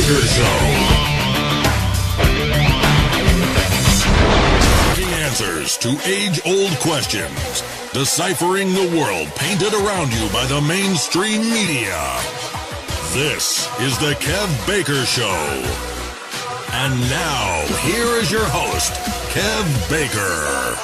Baker Show. Finding answers to age-old questions. Deciphering the world painted around you by the mainstream media. This is the Kev Baker Show. And now, here is your host, Kev Baker.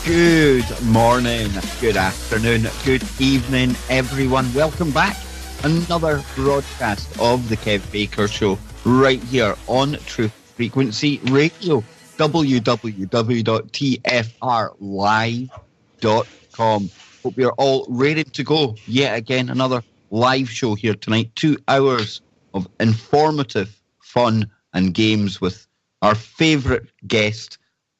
Good morning, good afternoon, good evening, everyone. Welcome back. Another broadcast of the Kev Baker Show right here on Truth Frequency Radio, www.tfrlive.com. Hope you're all ready to go. Yet again, another live show here tonight. 2 hours of informative fun and games with our favourite guest,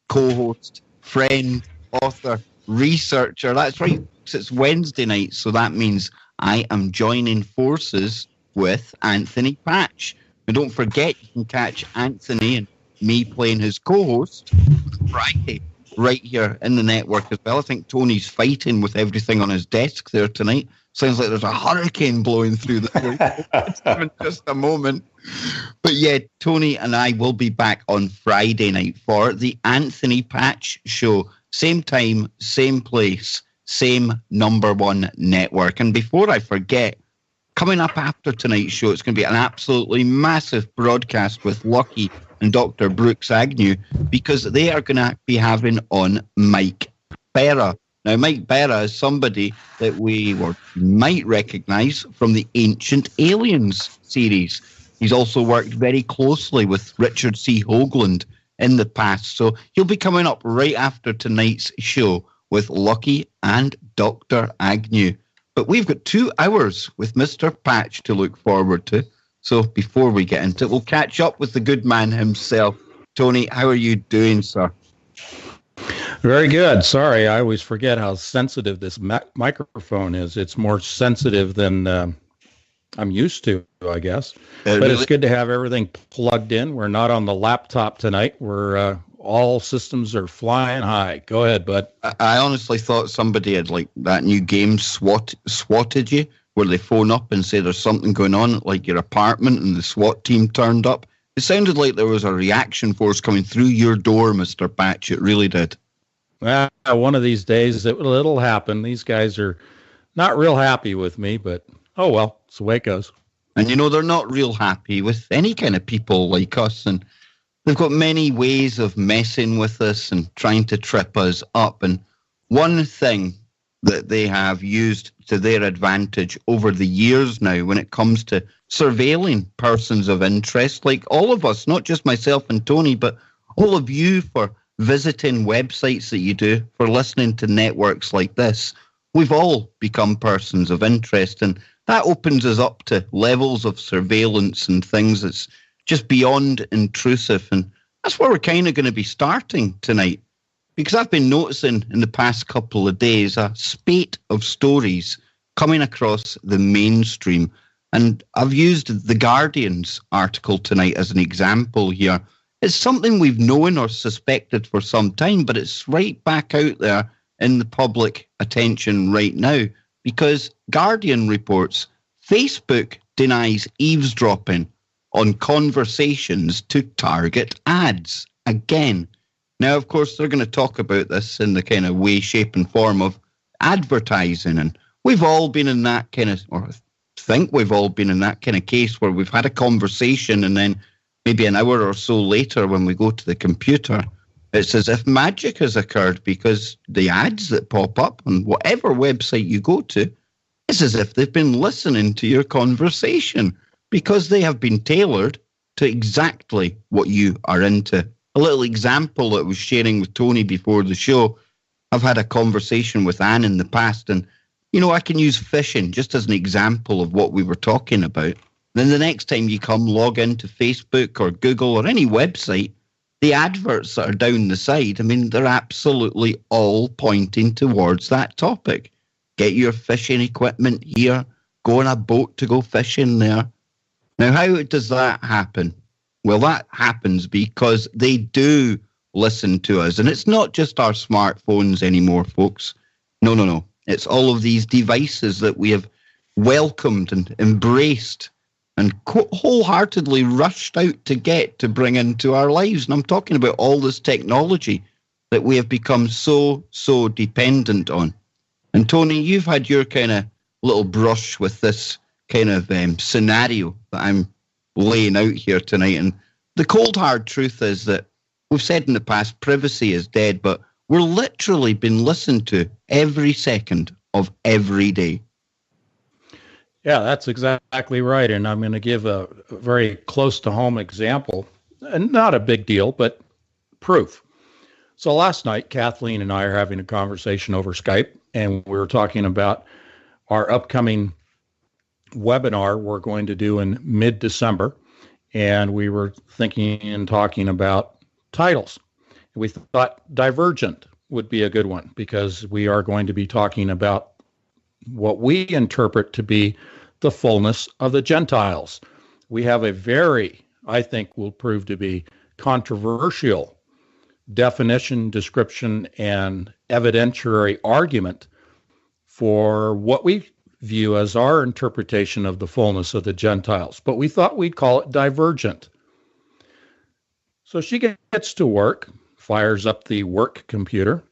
co-host, friend, author, researcher. That's right, it's Wednesday night, so that means I am joining forces with Anthony Patch. And don't forget, you can catch Anthony and me playing his co-host Friday right here in the network as well. I think Tony's fighting with everything on his desk there tonight. Sounds like there's a hurricane blowing through the place in just a moment. But yeah, Tony and I will be back on Friday night for the Anthony Patch Show. Same time, same place, same number one network. And before I forget, coming up after tonight's show, it's going to be an absolutely massive broadcast with Lucky and Dr. Brooks Agnew, because they are going to be having on Mike Berra. Now, Mike Berra is somebody that we might recognise from the Ancient Aliens series. He's also worked very closely with Richard C. Hoagland in the past. So he'll be coming up right after tonight's show with Lucky and Dr. Agnew. But we've got 2 hours with Mr. Patch to look forward to. So before we get into it, we'll catch up with the good man himself. Tony, how are you doing, sir? Very good. Sorry, I always forget how sensitive this microphone is. It's more sensitive than I'm used to, I guess. But really? It's good to have everything plugged in. We're not on the laptop tonight. We're all systems are flying high. Go ahead, bud. I honestly thought somebody had, like, that new game swatted you, where they phone up and say there's something going on at, like, your apartment, and the SWAT team turned up. It sounded like there was a reaction force coming through your door, Mr. Patch. It really did. Well, one of these days it'll happen. These guys are not real happy with me, but oh well, it's the way it goes. And you know, they're not real happy with any kind of people like us, and they've got many ways of messing with us and trying to trip us up. And one thing that they have used to their advantage over the years now when it comes to surveilling persons of interest, like all of us, not just myself and Tony, but all of you, for visiting websites that you do, for listening to networks like this, we've all become persons of interest. And that opens us up to levels of surveillance and things that's just beyond intrusive. And that's where we're kind of going to be starting tonight. Because I've been noticing in the past couple of days a spate of stories coming across the mainstream. And I've used The Guardian's article tonight as an example here. It's something we've known or suspected for some time, but it's right back out there in the public attention right now, because Guardian reports Facebook denies eavesdropping on conversations to target ads again. Now, of course, they're going to talk about this in the kind of way, shape and form of advertising. And we've all been in that kind of, or I think we've all been in that kind of case where we've had a conversation and then maybe an hour or so later when we go to the computer, it's as if magic has occurred, because the ads that pop up on whatever website you go to, it's as if they've been listening to your conversation, because they have been tailored to exactly what you are into. A little example that I was sharing with Tony before the show, I've had a conversation with Anne in the past, and, you know, I can use phishing just as an example of what we were talking about. Then the next time you come log into Facebook or Google or any website, the adverts that are down the side, I mean, they're absolutely all pointing towards that topic. Get your fishing equipment here, go on a boat to go fishing there. Now, how does that happen? Well, that happens because they do listen to us. And it's not just our smartphones anymore, folks. No, no, no. It's all of these devices that we have welcomed and embraced and wholeheartedly rushed out to get to bring into our lives. And I'm talking about all this technology that we have become so dependent on. And Tony, you've had your kind of little brush with this kind of scenario that I'm laying out here tonight. And the cold hard truth is that we've said in the past, privacy is dead, but we're literally being listened to every second of every day. Yeah, that's exactly right. And I'm going to give a very close to home example, and not a big deal, but proof. So last night, Kathleen and I are having a conversation over Skype, and we were talking about our upcoming webinar we're going to do in mid-December. And we were thinking and talking about titles. We thought Divergent would be a good one because we are going to be talking about what we interpret to be the fullness of the Gentiles. We have a very, I think will prove to be controversial definition, description, and evidentiary argument for what we view as our interpretation of the fullness of the Gentiles. But we thought we'd call it Divergent. So she gets to work, fires up the work computer,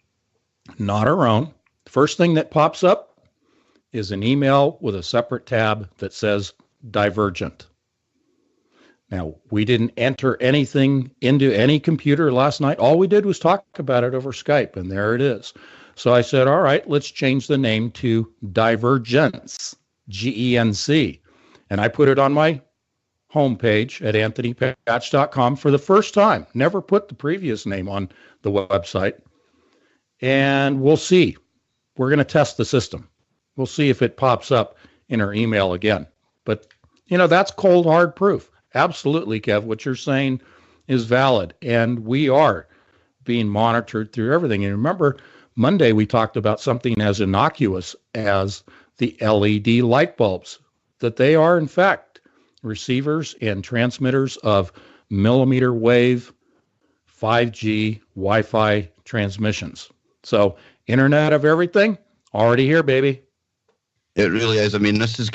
not her own. First thing that pops up is an email with a separate tab that says Divergent. Now, we didn't enter anything into any computer last night. All we did was talk about it over Skype, and there it is. So I said, all right, let's change the name to Divergence, G-E-N-C. And I put it on my homepage at anthonypatch.com for the first time. Never put the previous name on the website. And we'll see. We're going to test the system. We'll see if it pops up in our email again. But, that's cold, hard proof. Absolutely, Kev. What you're saying is valid. And we are being monitored through everything. And remember, Monday we talked about something as innocuous as the LED light bulbs, that they are, in fact, receivers and transmitters of millimeter wave 5G Wi-Fi transmissions. So, Internet of Everything, already here, baby. It really is. I mean, this is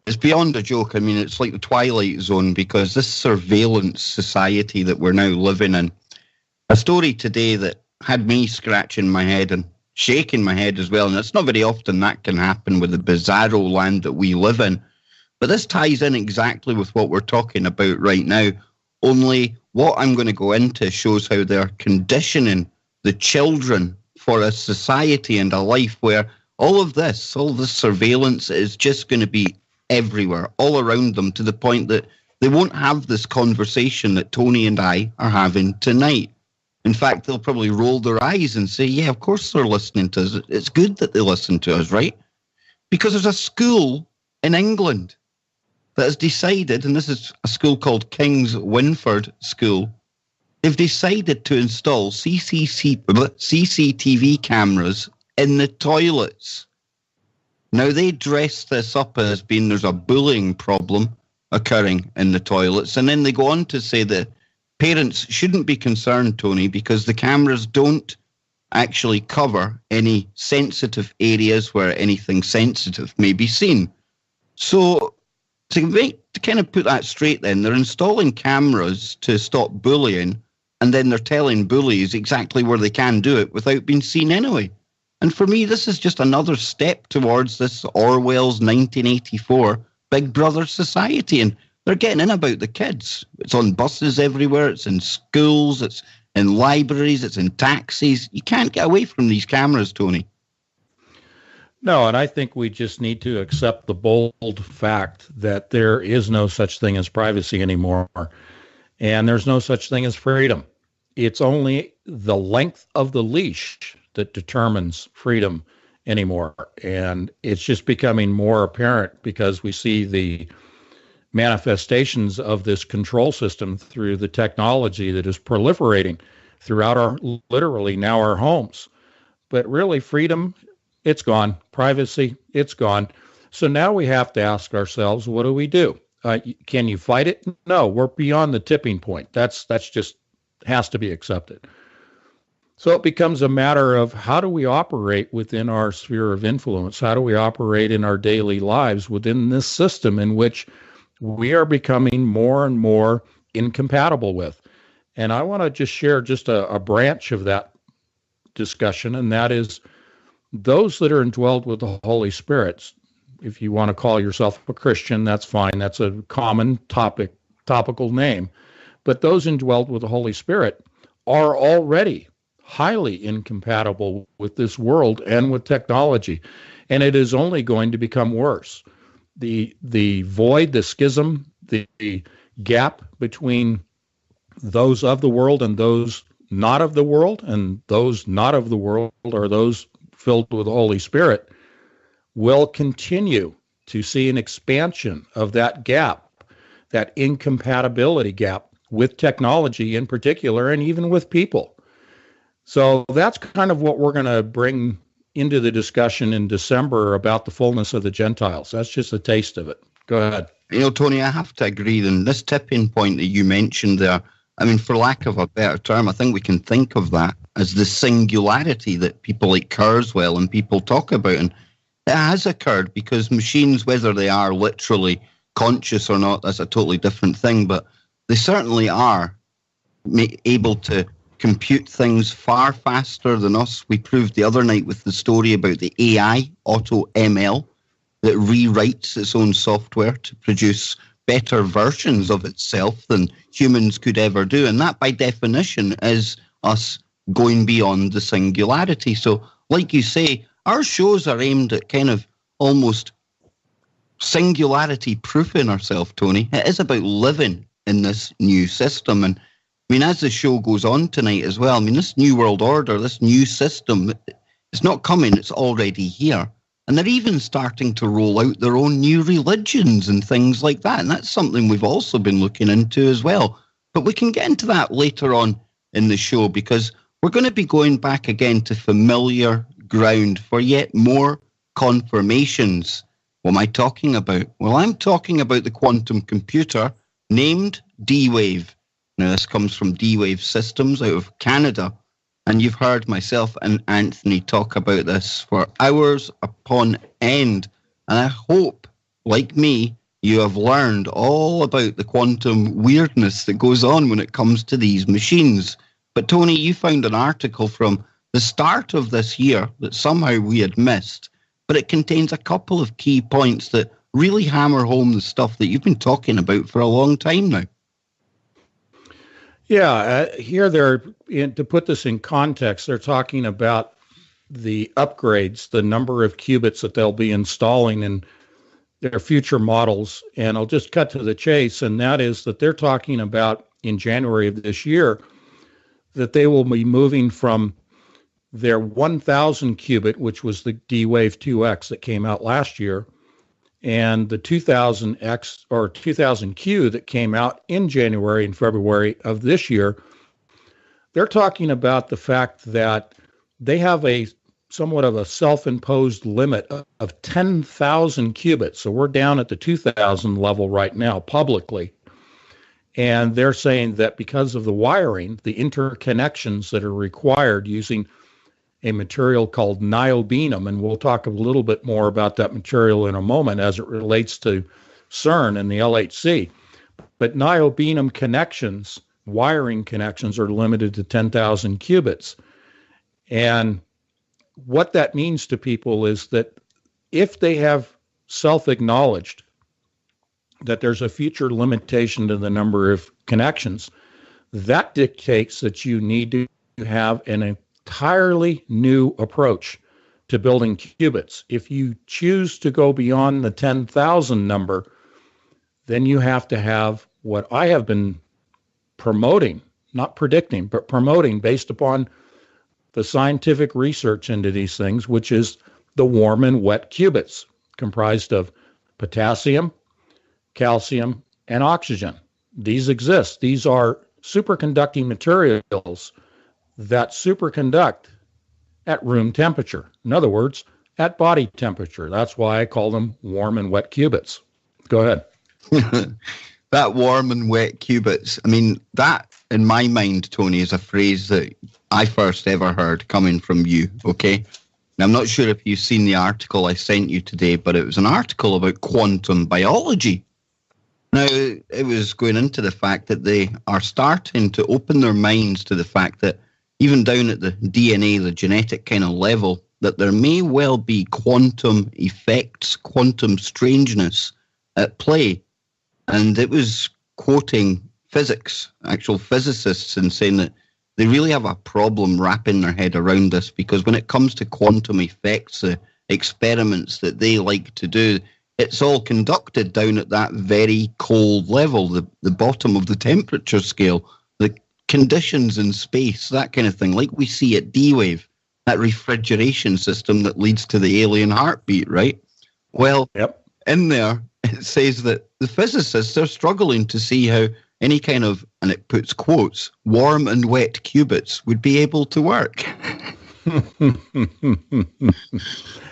it's beyond a joke. I mean, it's like the Twilight Zone because this surveillance society that we're now living in. A story today that had me scratching my head and shaking my head as well. And it's not very often that can happen with the bizarro land that we live in. But this ties in exactly with what we're talking about right now. Only what I'm going to go into shows how they're conditioning the children for a society and a life where all of this surveillance is just going to be everywhere, all around them, to the point that they won't have this conversation that Tony and I are having tonight. In fact, they'll probably roll their eyes and say, yeah, of course they're listening to us. It's good that they listen to us, right? Because there's a school in England that has decided, and this is a school called King's Winford School, they've decided to install CCTV cameras in the toilets. Now, they dress this up as being there's a bullying problem occurring in the toilets, and then they go on to say that parents shouldn't be concerned, Tony, because the cameras don't actually cover any sensitive areas where anything sensitive may be seen. So to kind of put that straight then, they're installing cameras to stop bullying, and then they're telling bullies exactly where they can do it without being seen anyway. And for me, this is just another step towards this Orwell's 1984 Big Brother society. And they're getting in about the kids. It's on buses everywhere. It's in schools. It's in libraries. It's in taxis. You can't get away from these cameras, Tony. No, and I think we just need to accept the bold fact that there is no such thing as privacy anymore. And there's no such thing as freedom. It's only the length of the leash that determines freedom anymore. And it's just becoming more apparent because we see the manifestations of this control system through the technology that is proliferating throughout literally now our homes. But really, freedom, it's gone. Privacy, it's gone. So now we have to ask ourselves, what do we do? Can you fight it? No, we're beyond the tipping point. That's just has to be accepted. So it becomes a matter of how do we operate within our sphere of influence? How do we operate in our daily lives within this system in which we are becoming more and more incompatible with? And I want to just share just a branch of that discussion, and that is those that are indwelled with the Holy Spirit. If you want to call yourself a Christian, that's fine. That's a common topical name. But those indwelled with the Holy Spirit are already highly incompatible with this world and with technology. And it is only going to become worse. The void, the schism, the gap between those of the world and those not of the world, and those not of the world are those filled with the Holy Spirit, will continue to see an expansion of that gap, that incompatibility gap with technology in particular, and even with people. So that's kind of what we're going to bring into the discussion in December about the fullness of the Gentiles. That's just a taste of it. Go ahead. Tony, I have to agree. Then this tipping point that you mentioned there, I mean, for lack of a better term, I think we can think of that as the singularity that people like Kurzweil and people talk about. And it has occurred because machines, whether they are literally conscious or not, that's a totally different thing. But they certainly are able to compute things far faster than us. We proved the other night with the story about the AI, Auto ML, that rewrites its own software to produce better versions of itself than humans could ever do. And that, by definition, is us going beyond the singularity. So, like you say, our shows are aimed at kind of almost singularity proofing ourselves, Tony. It is about living in this new system. And I mean, as the show goes on tonight as well, I mean, this new world order, this new system, it's not coming, it's already here. And they're even starting to roll out their own new religions and things like that. And that's something we've also been looking into as well. But we can get into that later on in the show, because we're going to be going back again to familiar ground for yet more confirmations. What am I talking about? Well, I'm talking about the quantum computer named D-Wave. Now, this comes from D-Wave Systems out of Canada, and you've heard myself and Anthony talk about this for hours upon end, and I hope, like me, you have learned all about the quantum weirdness that goes on when it comes to these machines. But Tony, you found an article from the start of this year that somehow we had missed, but it contains a couple of key points that really hammer home the stuff that you've been talking about for a long time now. Yeah, here to put this in context, they're talking about the upgrades, the number of qubits that they'll be installing in their future models. And I'll just cut to the chase, and that is that they're talking about in January of this year that they will be moving from their 1,000 qubit, which was the D-Wave 2X that came out last year, and the 2000X or 2000Q that came out in January and February of this year. They're talking about the fact that they have a somewhat of a self-imposed limit of 10,000 qubits. So we're down at the 2,000 level right now publicly. And they're saying that because of the wiring, the interconnections that are required using a material called niobium, and we'll talk a little bit more about that material in a moment as it relates to CERN and the LHC. But niobium connections, wiring connections, are limited to 10,000 qubits. And what that means to people is that if they have self-acknowledged that there's a future limitation to the number of connections, that dictates that you need to have an entirely new approach to building qubits. If you choose to go beyond the 10,000 number, then you have to have what I have been promoting, not predicting, but promoting based upon the scientific research into these things, which is the warm and wet qubits, comprised of potassium, calcium, and oxygen. These exist. These are superconducting materials that superconduct at room temperature. In other words, at body temperature. That's why I call them warm and wet qubits. Go ahead. that warm and wet qubits. I mean, that, in my mind, Tony, is a phrase that I first ever heard coming from you, okay? Now, I'm not sure if you've seen the article I sent you today, but it was an article about quantum biology. Now, it was going into the fact that they are starting to open their minds to the fact that even down at the DNA, the genetic kind of level, that there may well be quantum effects, quantum strangeness at play. And it was quoting physics, actual physicists, and saying that they really have a problem wrapping their head around this, because when it comes to quantum effects, the experiments that they like to do, it's all conducted down at that very cold level, the bottom of the temperature scale, the conditions in space, that kind of thing, like we see at D-Wave, that refrigeration system that leads to the alien heartbeat, right? Well, in there, it says that the physicists are struggling to see how any kind of, and it puts quotes, warm and wet qubits would be able to work.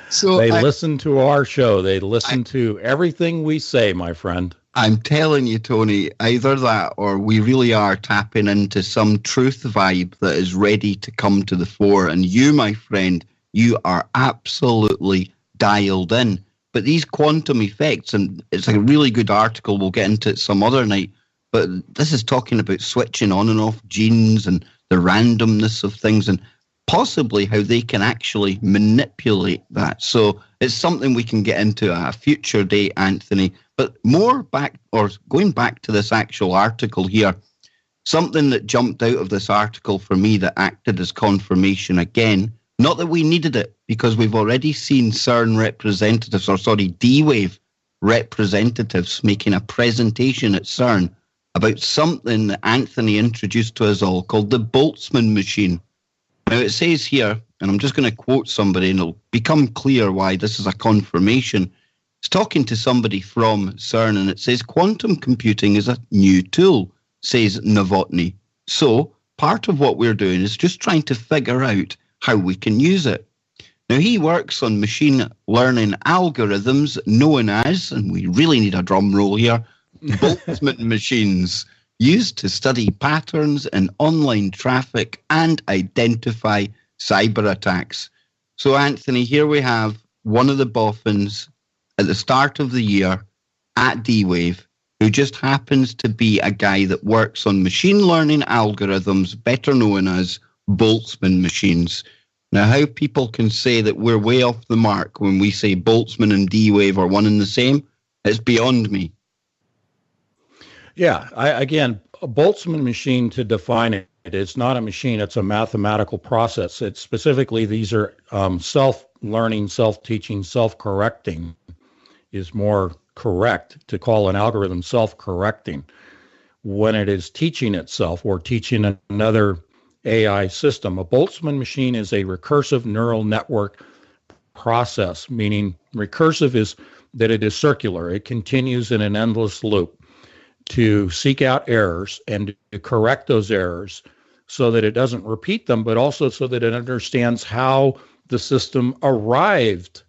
So they listen to our show. They listen to everything we say, my friend. I'm telling you, Tony, either that or we really are tapping into some truth vibe that is ready to come to the fore. And you, my friend, you are absolutely dialed in. But these quantum effects, and it's a really good article, we'll get into it some other night, but this is talking about switching on and off genes and the randomness of things and possibly how they can actually manipulate that. So it's something we can get into at a future day, Anthony. But more back, or going back to this actual article here, something that jumped out of this article for me that acted as confirmation again, not that we needed it, because we've already seen CERN representatives, D-Wave representatives making a presentation at CERN about something that Anthony introduced to us all called the Boltzmann machine. Now it says here, and I'm just going to quote somebody and it'll become clear why this is a confirmation. It's talking to somebody from CERN and it says, quantum computing is a new tool, says Novotny. So part of what we're doing is just trying to figure out how we can use it. Now he works on machine learning algorithms known as, and we really need a drum roll here, Boltzmann machines, used to study patterns in online traffic and identify cyber attacks. So, Anthony, here we have one of the boffins at the start of the year at D-Wave, who just happens to be a guy that works on machine learning algorithms, better known as Boltzmann machines. Now, how people can say that we're way off the mark when we say Boltzmann and D-Wave are one and the same, it's beyond me. Yeah, again, a Boltzmann machine, to define it, it's not a machine, it's a mathematical process. It's specifically, these are self-learning, self-teaching, self-correcting is more correct to call an algorithm self-correcting. When it is teaching itself or teaching another AI system, a Boltzmann machine is a recursive neural network process, meaning recursive is that it is circular. It continues in an endless loop to seek out errors and to correct those errors so that it doesn't repeat them, but also so that it understands how the system arrived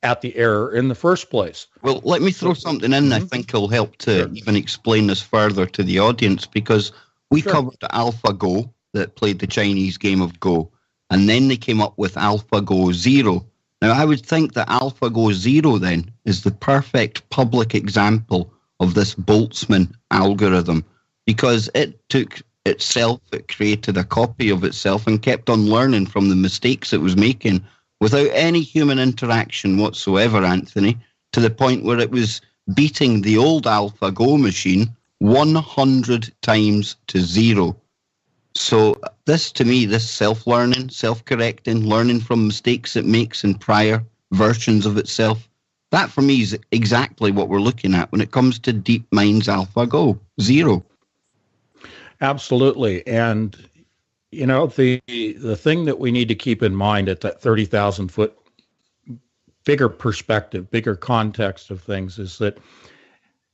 at the error in the first place. Well, let me throw something in I think will help to even explain this further to the audience, because we covered AlphaGo that played the Chinese game of Go, and then they came up with AlphaGo Zero. Now, I would think that AlphaGo Zero then is the perfect public example of this Boltzmann algorithm, because it took itself, it created a copy of itself and kept on learning from the mistakes it was making without any human interaction whatsoever, Anthony, to the point where it was beating the old AlphaGo machine 100 times to 0. So this, to me, this self-learning, self-correcting, learning from mistakes it makes in prior versions of itself, that for me is exactly what we're looking at when it comes to DeepMind's AlphaGo Zero. Absolutely. And, you know, the thing that we need to keep in mind at that 30,000 foot bigger perspective, bigger context of things is that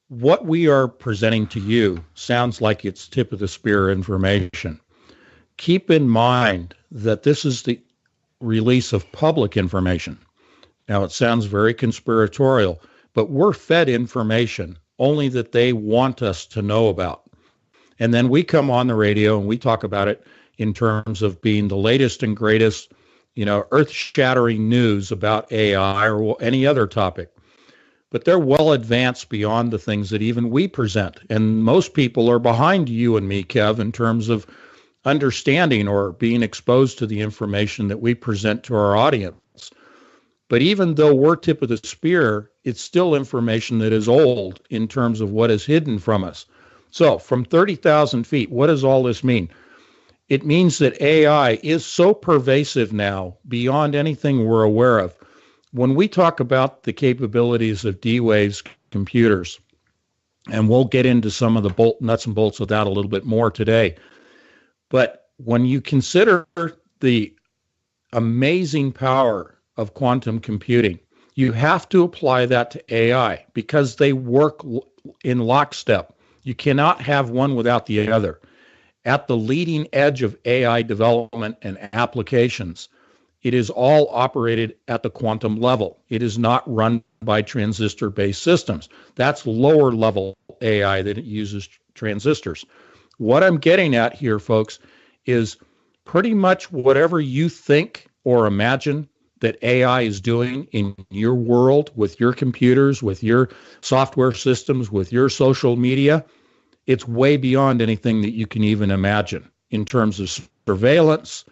what we are presenting to you sounds like it's tip of the spear information. Keep in mind that this is the release of public information. Now, it sounds very conspiratorial, but we're fed information only that they want us to know about. And then we come on the radio and we talk about it in terms of being the latest and greatest, earth-shattering news about AI or any other topic. But they're well advanced beyond the things that even we present. And most people are behind you and me, Kev, in terms of understanding or being exposed to the information that we present to our audience. But even though we're tip of the spear, it's still information that is old in terms of what is hidden from us. So from 30,000 feet, what does all this mean? It means that AI is so pervasive now beyond anything we're aware of. When we talk about the capabilities of D-Wave's computers, and we'll get into some of the nuts and bolts of that a little bit more today, but when you consider the amazing power of quantum computing, you have to apply that to AI because they work in lockstep. You cannot have one without the other. At the leading edge of AI development and applications, it is all operated at the quantum level. It is not run by transistor-based systems. That's lower level AI that it uses transistors. What I'm getting at here, folks, is pretty much whatever you think or imagine that AI is doing in your world, with your computers, with your software systems, with your social media, it's way beyond anything that you can even imagine in terms of surveillance,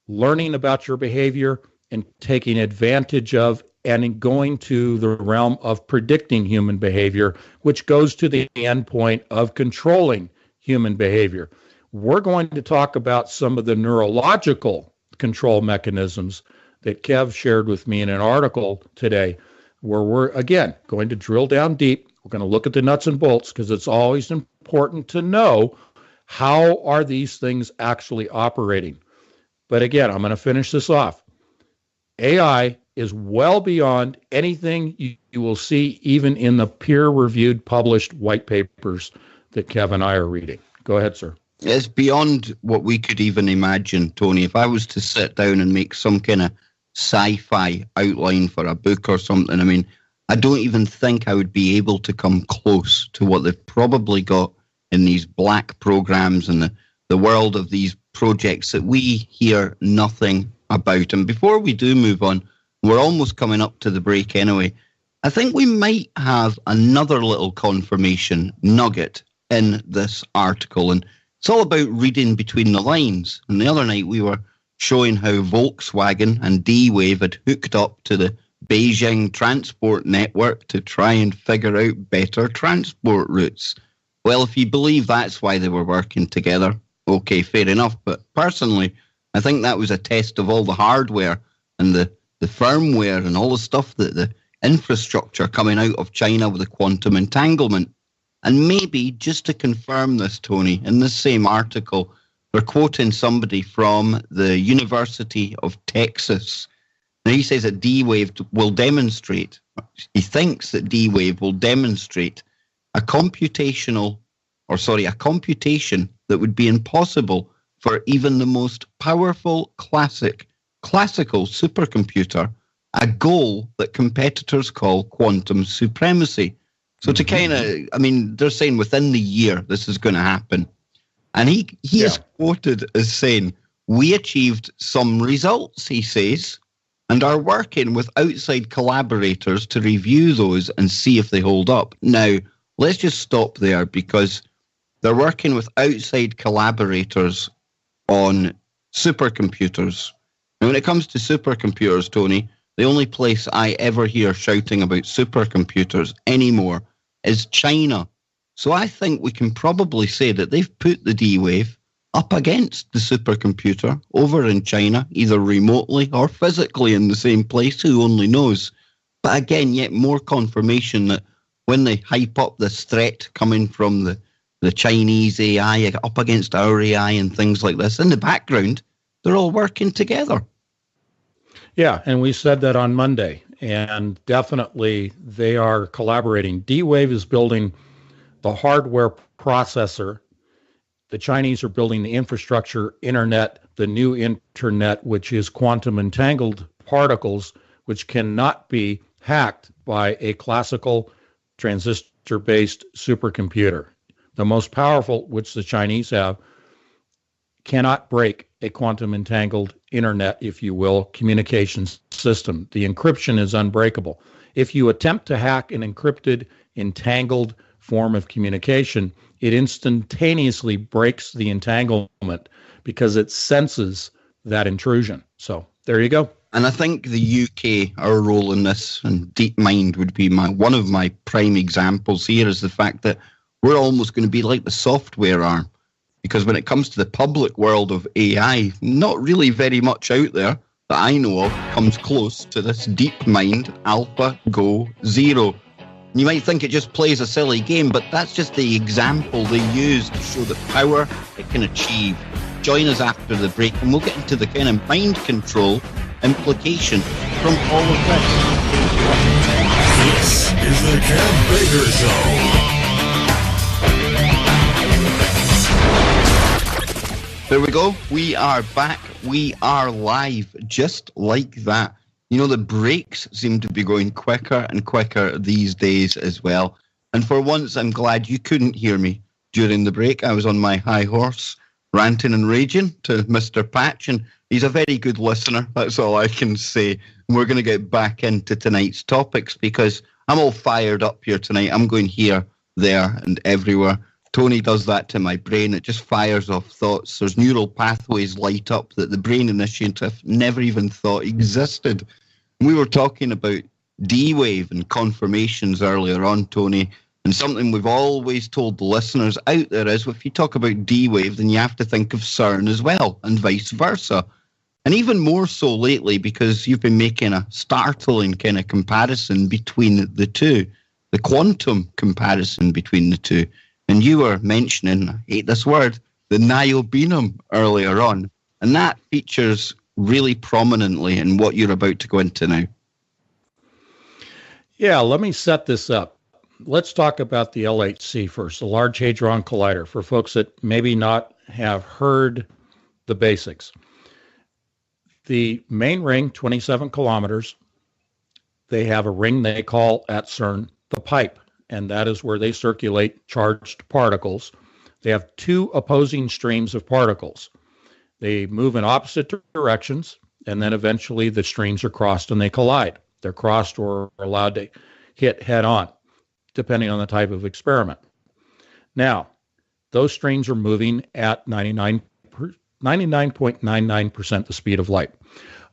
learning about your behavior, and taking advantage of and going to the realm of predicting human behavior, which goes to the end point of controlling human behavior. We're going to talk about some of the neurological control mechanisms that Kev shared with me in an article today, where we're, again, going to drill down deep. We're going to look at the nuts and bolts because it's always important to know how are these things actually operating. But again, I'm going to finish this off. AI is well beyond anything you will see even in the peer-reviewed published white papers that Kev and I are reading. Go ahead, sir. It's beyond what we could even imagine, Tony. If I was to sit down and make some kind of sci-fi outline for a book or something, I mean, I don't even think I would be able to come close to what they've probably got in these black programs and the world of these projects that we hear nothing about. And before we do move on, we're almost coming up to the break anyway. I think we might have another little confirmation nugget in this article, and it's all about reading between the lines. And the other night we were showing how Volkswagen and D-Wave had hooked up to the Beijing transport network to try and figure out better transport routes. Well, if you believe that's why they were working together, okay, fair enough. But personally, I think that was a test of all the hardware and the firmware and all the stuff, that the infrastructure coming out of China with the quantum entanglement. And maybe, just to confirm this, Tony, in this same article, they're quoting somebody from the University of Texas. Now, he says that D-Wave will demonstrate, he thinks that D-Wave will demonstrate a computation that would be impossible for even the most powerful classical supercomputer, a goal that competitors call quantum supremacy. So to kind of, I mean, they're saying within the year this is going to happen. And he is quoted as saying, "We achieved some results," he says, "and are working with outside collaborators to review those and see if they hold up." Now, let's just stop there, because they're working with outside collaborators on supercomputers. Now, when it comes to supercomputers, Tony, the only place I ever hear shouting about supercomputers anymore is China. So I think we can probably say that they've put the D-Wave up against the supercomputer over in China, either remotely or physically in the same place, who only knows. But again, yet more confirmation that when they hype up this threat coming from the Chinese AI up against our AI and things like this, in the background, they're all working together. Yeah, and we said that on Monday, and definitely they are collaborating. D-Wave is building the hardware processor. The Chinese are building the infrastructure, internet, the new internet, which is quantum entangled particles, which cannot be hacked by a classical transistor transistor-based supercomputer, the most powerful, which the Chinese have, cannot break a quantum entangled internet, if you will, communications system. The encryption is unbreakable. If you attempt to hack an encrypted, entangled form of communication, it instantaneously breaks the entanglement because it senses that intrusion. So there you go. And I think the UK, our role in this, and DeepMind would be one of my prime examples here, is the fact that we're almost going to be like the software arm. Because when it comes to the public world of AI, not really very much out there that I know of comes close to this DeepMind AlphaGo Zero. You might think it just plays a silly game, but that's just the example they use to show the power it can achieve. Join us after the break and we'll get into the kind of mind control implication from all of this. This is the Kev Baker Show. There we go. We are back. We are live, just like that. You know, the breaks seem to be going quicker and quicker these days as well. And for once, I'm glad you couldn't hear me during the break. I was on my high horse, ranting and raging to Mr. Patch, and he's a very good listener. That's all I can say. And we're going to get back into tonight's topics because I'm all fired up here tonight. I'm going here, there, and everywhere. Tony does that to my brain. It just fires off thoughts. There's neural pathways light up that the Brain Initiative never even thought existed. We were talking about D-Wave and confirmations earlier on, Tony, and something we've always told the listeners out there is if you talk about D-Wave, then you have to think of CERN as well, and vice versa. And even more so lately, because you've been making a startling kind of comparison between the two, the quantum comparison between the two. And you were mentioning, I hate this word, the niobium earlier on. And that features really prominently in what you're about to go into now. Yeah, let me set this up. Let's talk about the LHC first, the Large Hadron Collider, for folks that maybe not have heard the basics. The main ring, 27 kilometers, they have a ring they call at CERN the pipe. And that is where they circulate charged particles. They have two opposing streams of particles. They move in opposite directions, and then eventually the streams are crossed and they collide. They're crossed or allowed to hit head on, depending on the type of experiment. Now, those streams are moving at 99.99% the speed of light.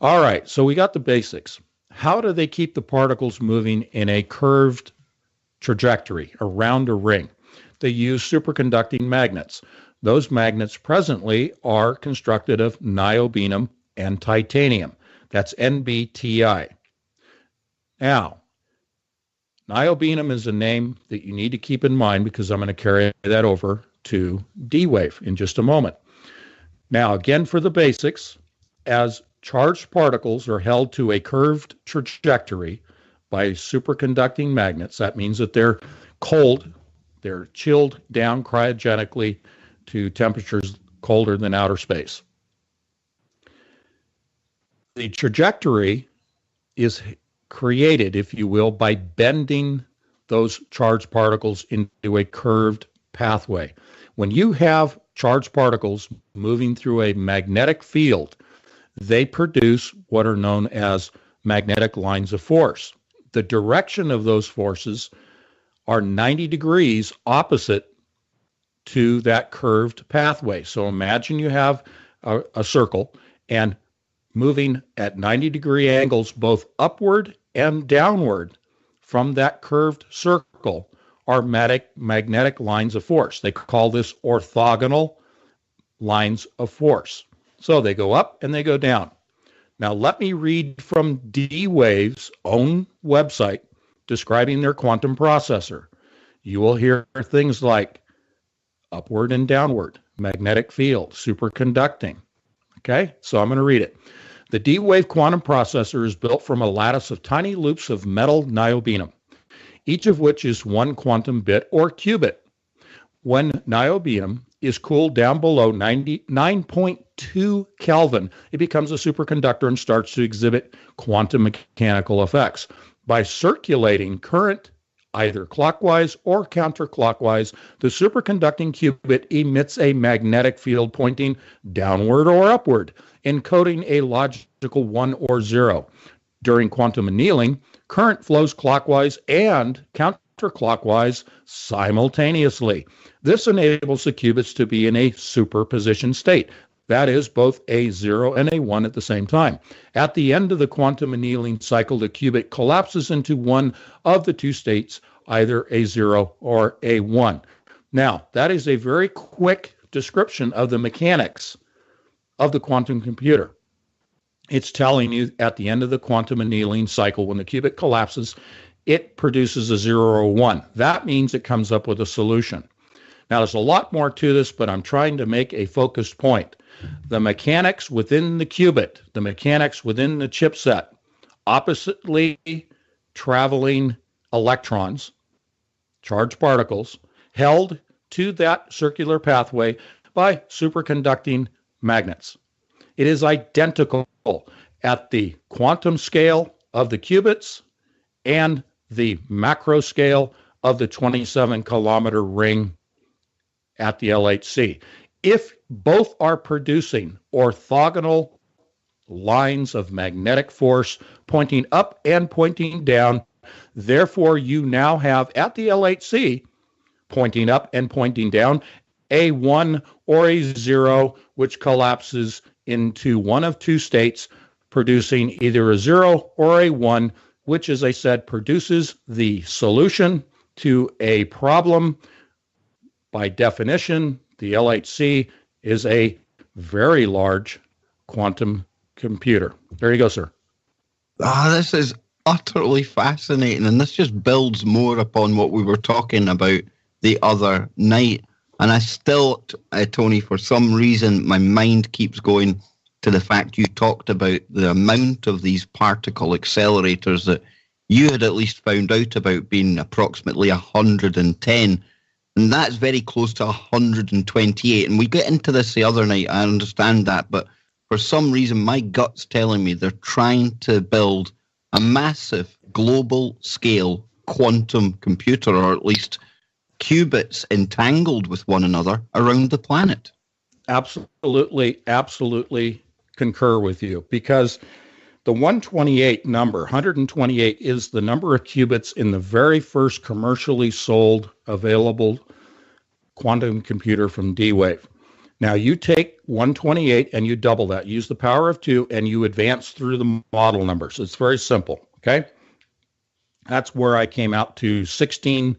All right, so we got the basics. How do they keep the particles moving in a curved trajectory around a ring? They use superconducting magnets. Those magnets presently are constructed of niobium and titanium. That's NBTI. Now, niobium is a name that you need to keep in mind because I'm going to carry that over to D-Wave in just a moment. Now, again, for the basics, as charged particles are held to a curved trajectory by superconducting magnets, that means that they're cold, they're chilled down cryogenically to temperatures colder than outer space. The trajectory is created, if you will, by bending those charged particles into a curved pathway. When you have charged particles moving through a magnetic field, they produce what are known as magnetic lines of force. The direction of those forces are 90 degrees opposite to that curved pathway. So imagine you have a circle and moving at 90-degree angles both upward and downward from that curved circle are magnetic lines of force. They call this orthogonal lines of force. So they go up and they go down. Now let me read from D-Wave's own website describing their quantum processor. You will hear things like upward and downward, magnetic field, superconducting. Okay, so I'm going to read it. The D-Wave quantum processor is built from a lattice of tiny loops of metal niobium, each of which is one quantum bit or qubit. When niobium is cooled down below 99.2 Kelvin, it becomes a superconductor and starts to exhibit quantum mechanical effects. By circulating current either clockwise or counterclockwise, the superconducting qubit emits a magnetic field pointing downward or upward, encoding a logical 1 or 0. During quantum annealing, current flows clockwise and counterclockwise simultaneously. This enables the qubits to be in a superposition state. That is, both a 0 and a 1 at the same time. At the end of the quantum annealing cycle, the qubit collapses into one of the two states, either a 0 or a 1. Now, that is a very quick description of the mechanics of the quantum computer. It's telling you at the end of the quantum annealing cycle, when the qubit collapses, it produces a 0 or a 1. That means it comes up with a solution. Now, there's a lot more to this, but I'm trying to make a focused point. The mechanics within the qubit, the mechanics within the chipset, oppositely traveling electrons, charged particles, held to that circular pathway by superconducting magnets. It is identical at the quantum scale of the qubits and the macro scale of the 27-kilometer ring at the LHC. If both are producing orthogonal lines of magnetic force pointing up and pointing down, therefore you now have at the LHC pointing up and pointing down a 1 or a 0, which collapses into one of two states, producing either a 0 or a 1, which, as I said, produces the solution to a problem. By definition, the LHC is a very large quantum computer. There you go, sir. This is utterly fascinating, and this just builds more upon what we were talking about the other night. And I still, Tony, for some reason, my mind keeps going to the fact you talked about the amount of these particle accelerators that you had at least found out about being approximately 110. And that's very close to 128. And we get into this the other night, I understand that, but for some reason my gut's telling me they're trying to build a massive global scale quantum computer, or at least qubits entangled with one another around the planet. Absolutely concur with you, because the 128 number, 128, is the number of qubits in the very first commercially sold available quantum computer from D-Wave. Now, you take 128 and you double that. Use the power of 2 and you advance through the model numbers. It's very simple, okay? That's where I came out to 16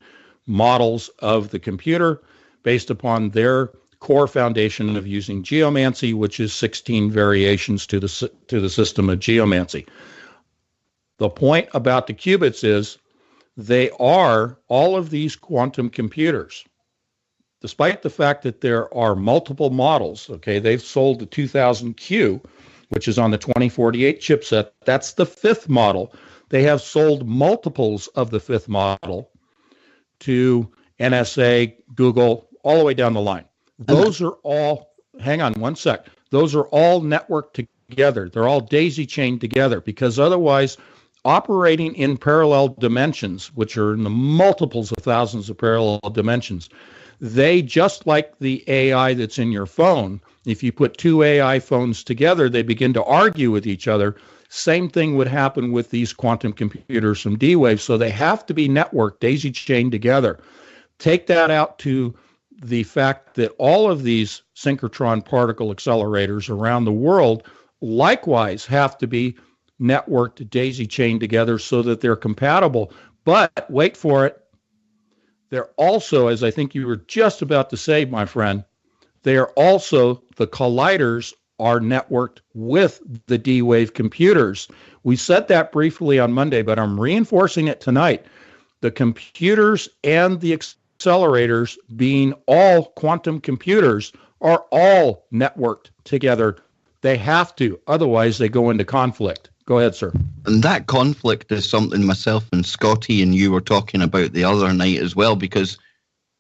models of the computer based upon their core foundation of using geomancy, which is 16 variations to the system of geomancy. The point about the qubits is they are all of these quantum computers. Despite the fact that there are multiple models, okay, they've sold the 2000Q, which is on the 2048 chipset. That's the fifth model. They have sold multiples of the fifth model to NSA, Google, all the way down the line. Those are all, hang on one sec, those are all networked together. They're all daisy chained together, because otherwise operating in parallel dimensions, which are in the multiples of thousands of parallel dimensions, they, just like the AI that's in your phone, if you put two AI phones together, they begin to argue with each other. Same thing would happen with these quantum computers from D-Wave. So they have to be networked, daisy chained together. Take that out to the fact that all of these synchrotron particle accelerators around the world likewise have to be networked, daisy chained together so that they're compatible. But wait for it, they're also, as I think you were just about to say, my friend, they are also, the colliders are networked with the D-Wave computers. We said that briefly on Monday, but I'm reinforcing it tonight. The computers and the accelerators, being all quantum computers, are all networked together. They have to, otherwise they go into conflict. Go ahead, sir. And that conflict is something myself and Scotty and you were talking about the other night as well, because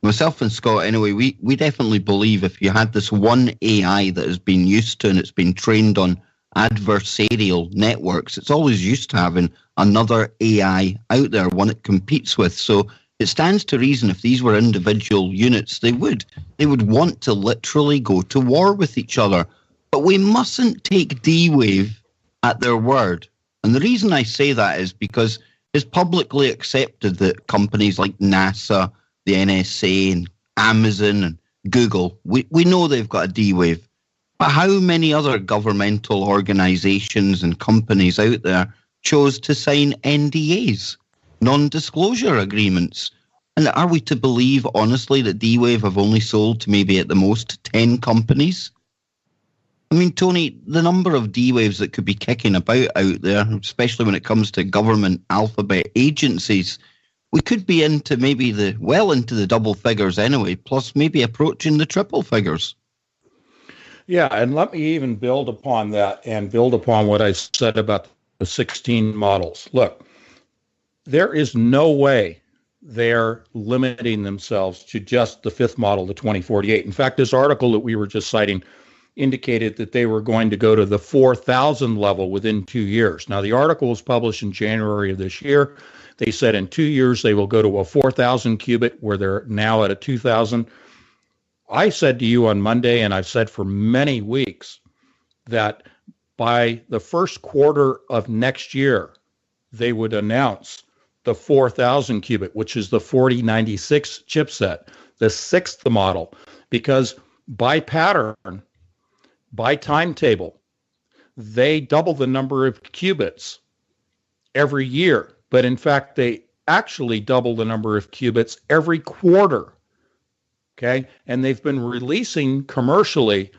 myself and Scott, anyway, we definitely believe if you had this one AI that has been used to and it's been trained on adversarial networks, it's always used to having another AI out there, one it competes with. So it stands to reason if these were individual units, they would want to literally go to war with each other. But we mustn't take D-Wave at their word. And the reason I say that is because it's publicly accepted that companies like NASA, the NSA, and Amazon, and Google, we know they've got a D-Wave. But how many other governmental organizations and companies out there chose to sign NDAs, non-disclosure agreements? And are we to believe, honestly, that D-Wave have only sold to maybe at the most 10 companies? I mean, Tony, the number of D-Waves that could be kicking about out there, especially when it comes to government alphabet agencies, we could be into maybe into the double figures anyway, plus maybe approaching the triple figures. Yeah, and let me even build upon that and build upon what I said about the 16 models. Look, there is no way they're limiting themselves to just the fifth model, the 2048. In fact, this article that we were just citing indicated that they were going to go to the 4,000 level within 2 years. Now, the article was published in January of this year. They said in 2 years they will go to a 4,000 qubit, where they're now at a 2,000. I said to you on Monday, and I've said for many weeks, that by the first quarter of next year, they would announce the 4,000 qubit, which is the 4096 chipset, the sixth model, because by pattern, by timetable, they double the number of qubits every year. But in fact, they actually double the number of qubits every quarter. Okay, and they've been releasing commercially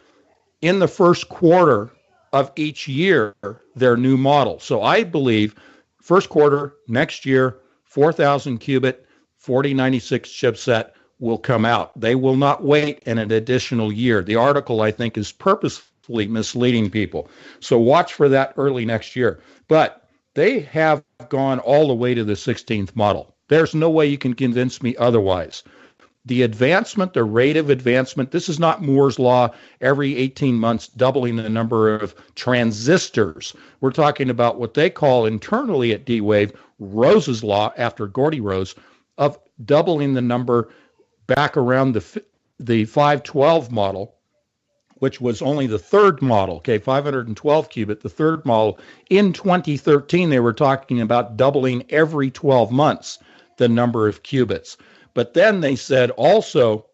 in the first quarter of each year their new model. So I believe first quarter next year, 4,000 qubit 4096 chipset will come out. They will not wait an additional year. The article, I think, is purposefully misleading people. So watch for that early next year. But they have gone all the way to the 16th model. There's no way you can convince me otherwise. The advancement, the rate of advancement, this is not Moore's law, every 18 months doubling the number of transistors. We're talking about what they call internally at D-Wave, Rose's law, after Gordy Rose, of doubling the number back around the 512 model, which was only the third model, 512 qubit, the third model. In 2013, they were talking about doubling every 12 months the number of qubits. But then they said also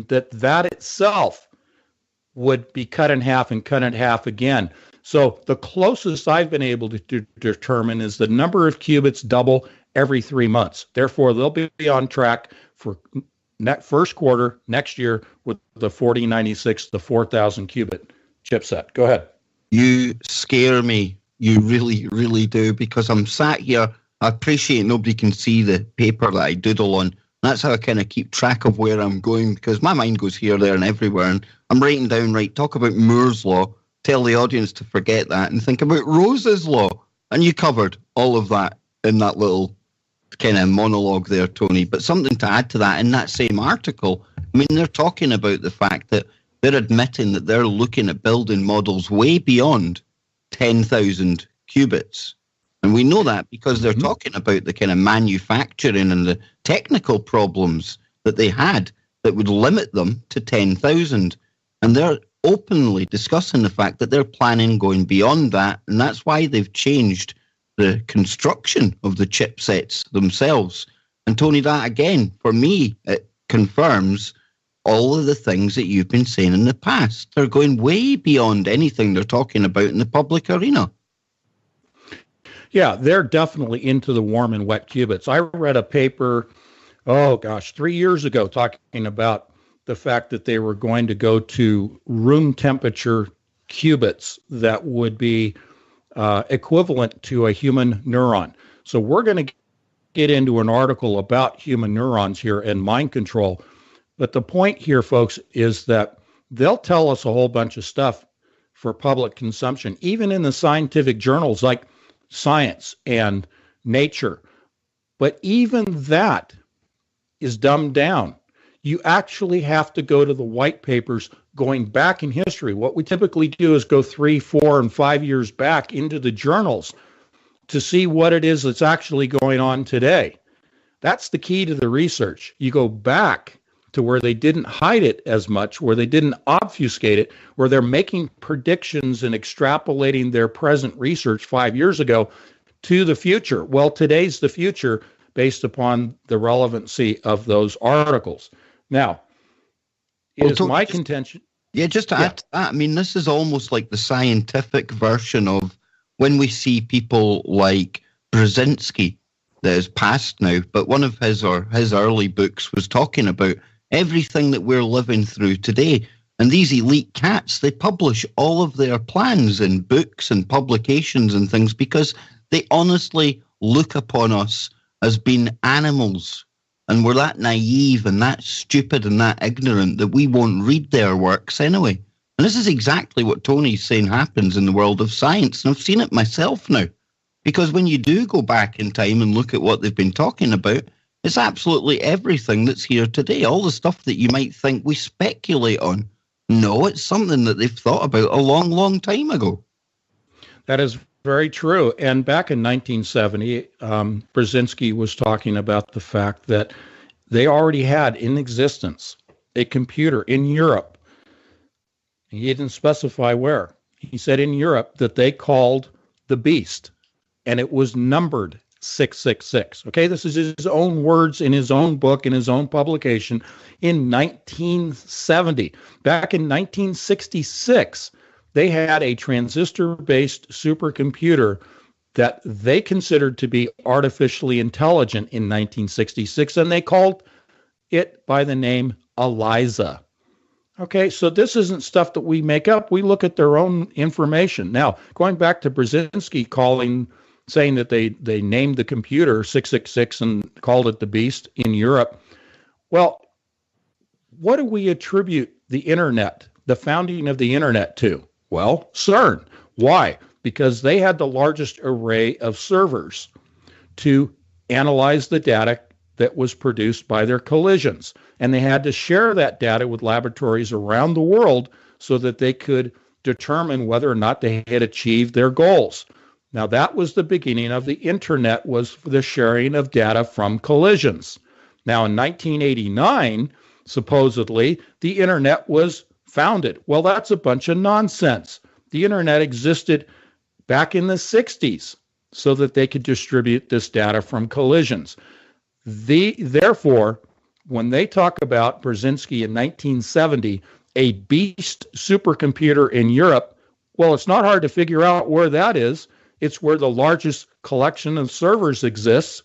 that itself would be cut in half and cut in half again. So the closest I've been able to determine is the number of qubits double every 3 months. Therefore, they'll be on track for first quarter next year with the 4096, the 4,000 qubit chipset. Go ahead. You scare me. You really, really do, because I'm sat here. I appreciate nobody can see the paper that I doodle on. That's how I kind of keep track of where I'm going, because my mind goes here, there, and everywhere. And I'm writing down, talk about Moore's law, tell the audience to forget that, and think about Rose's law. And you covered all of that in that little kind of monologue there, Tony. But something to add to that, in that same article, I mean, they're talking about the fact that they're admitting that they're looking at building models way beyond 10,000 qubits. And we know that because they're talking about the kind of manufacturing and the technical problems that they had that would limit them to 10,000. And they're openly discussing the fact that they're planning going beyond that. And that's why they've changed the construction of the chipsets themselves. And Tony, that again, for me, it confirms all of the things that you've been saying in the past. They're going way beyond anything they're talking about in the public arena. Yeah, they're definitely into the warm and wet qubits. I read a paper, 3 years ago, talking about the fact that they were going to go to room temperature qubits that would be equivalent to a human neuron. So we're going to get into an article about human neurons here and mind control. But the point here, folks, is that they'll tell us a whole bunch of stuff for public consumption, even in the scientific journals like Science and Nature. But even that is dumbed down. You actually have to go to the white papers going back in history. What we typically do is go 3, 4, and 5 years back into the journals to see what it is that's actually going on today. That's the key to the research. You go back to where they didn't hide it as much, where they didn't obfuscate it, where they're making predictions and extrapolating their present research 5 years ago to the future. Well, today's the future based upon the relevancy of those articles. Now, it is my contention. Yeah, just to add to that, I mean, this is almost like the scientific version of when we see people like Brzezinski, that is past now, but one of his early books was talking about everything that we're living through today. And these elite cats, they publish all of their plans in books and publications and things because they honestly look upon us as being animals. And we're that naive and that stupid and that ignorant that we won't read their works anyway. And this is exactly what Tony's saying happens in the world of science. And I've seen it myself now. Because when you do go back in time and look at what they've been talking about, it's absolutely everything that's here today. All the stuff that you might think we speculate on. No, it's something that they've thought about a long, long time ago. That is very true. And back in 1970, Brzezinski was talking about the fact that they already had in existence a computer in Europe. He didn't specify where. He said in Europe that they called the beast, and it was numbered 666. Okay, this is his own words in his own book, in his own publication in 1970. Back in 1966, they had a transistor-based supercomputer that they considered to be artificially intelligent in 1966, and they called it by the name ELIZA. Okay, so this isn't stuff that we make up. We look at their own information. Now, going back to Brzezinski saying that they named the computer 666 and called it the beast in Europe. Well, what do we attribute the internet, the founding of the internet to? Well, CERN. Why? Because they had the largest array of servers to analyze the data that was produced by their collisions. And they had to share that data with laboratories around the world so that they could determine whether or not they had achieved their goals. Now, that was the beginning of the internet, was the sharing of data from collisions. Now, in 1989, supposedly, the internet was founded. Well, that's a bunch of nonsense. The internet existed back in the 60s so that they could distribute this data from collisions. Therefore, when they talk about Brzezinski in 1970, a beast supercomputer in Europe, well, it's not hard to figure out where that is. It's where the largest collection of servers exists.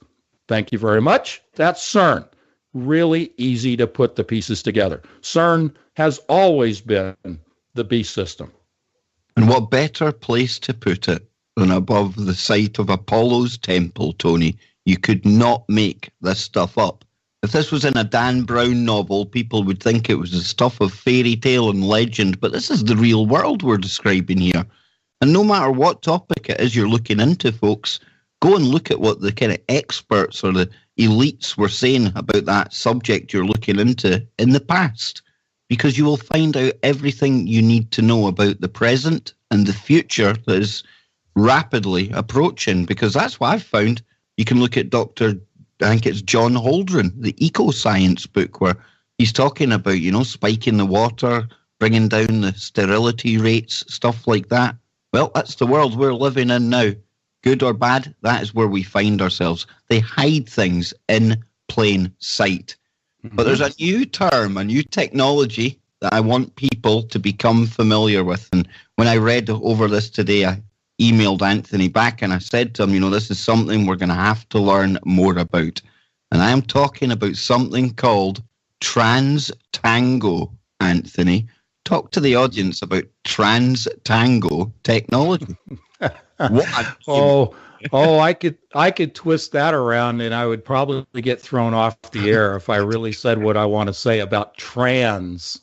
Thank you very much. That's CERN. Really easy to put the pieces together. CERN has always been the beast system. And what better place to put it than above the site of Apollo's temple, Tony? You could not make this stuff up. If this was in a Dan Brown novel, people would think it was the stuff of fairy tale and legend, but this is the real world we're describing here. And no matter what topic it is you're looking into, folks, go and look at what the kind of experts or the elites were saying about that subject you're looking into in the past, because you will find out everything you need to know about the present and the future that is rapidly approaching, because that's what I've found. You can look at I think it's John Holdren, the eco-science book, where he's talking about, spiking the water, bringing down the sterility rates, stuff like that. Well, that's the world we're living in now. Good or bad, that is where we find ourselves. They hide things in plain sight. Mm-hmm. But there's a new term, a new technology that I want people to become familiar with. And when I read over this today, I emailed Anthony back and I said to him, this is something we're going to have to learn more about. And I am talking about something called trans-tango, Anthony. Talk to the audience about trans-tango technology. I could twist that around and I would probably get thrown off the air if I really said what I want to say about trans-tango.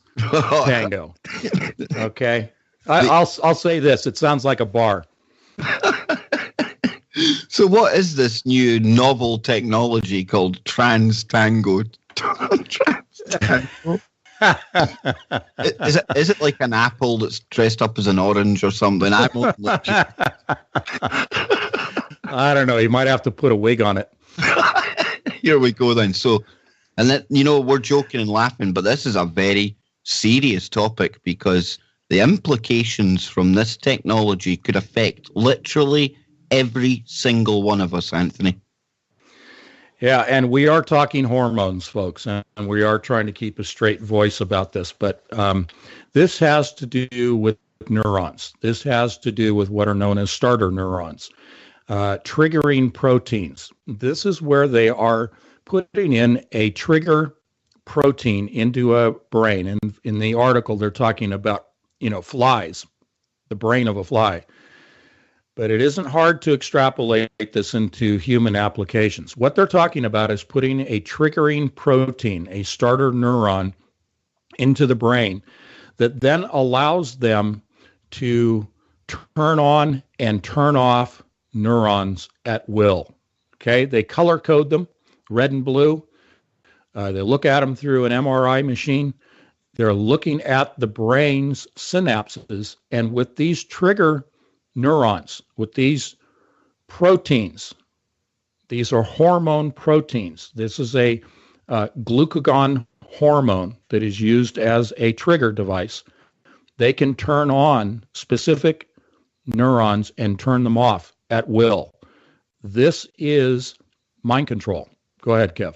Okay? I'll say this. It sounds like a bar. So what is this new novel technology called trans-tango? Trans-tango? Is it like an apple that's dressed up as an orange or something? I don't know. You might have to put a wig on it. here we go then. So, and that, we're joking and laughing, but this is a very serious topic because the implications from this technology could affect literally every single one of us, Anthony. Yeah, and we are talking hormones, folks, and we are trying to keep a straight voice about this. But this has to do with neurons. This has to do with what are known as starter neurons, triggering proteins. This is where they are putting in a trigger protein into a brain. And in the article, they're talking about, flies, the brain of a fly. But it isn't hard to extrapolate this into human applications. What they're talking about is putting a triggering protein, a starter neuron, into the brain that then allows them to turn on and turn off neurons at will. Okay, they color code them, red and blue. They look at them through an MRI machine. They're looking at the brain's synapses, and with these trigger neurons, with these proteins, these are hormone proteins. This is a glucagon hormone that is used as a trigger device. They can turn on specific neurons and turn them off at will. This is mind control. Go ahead, Kev.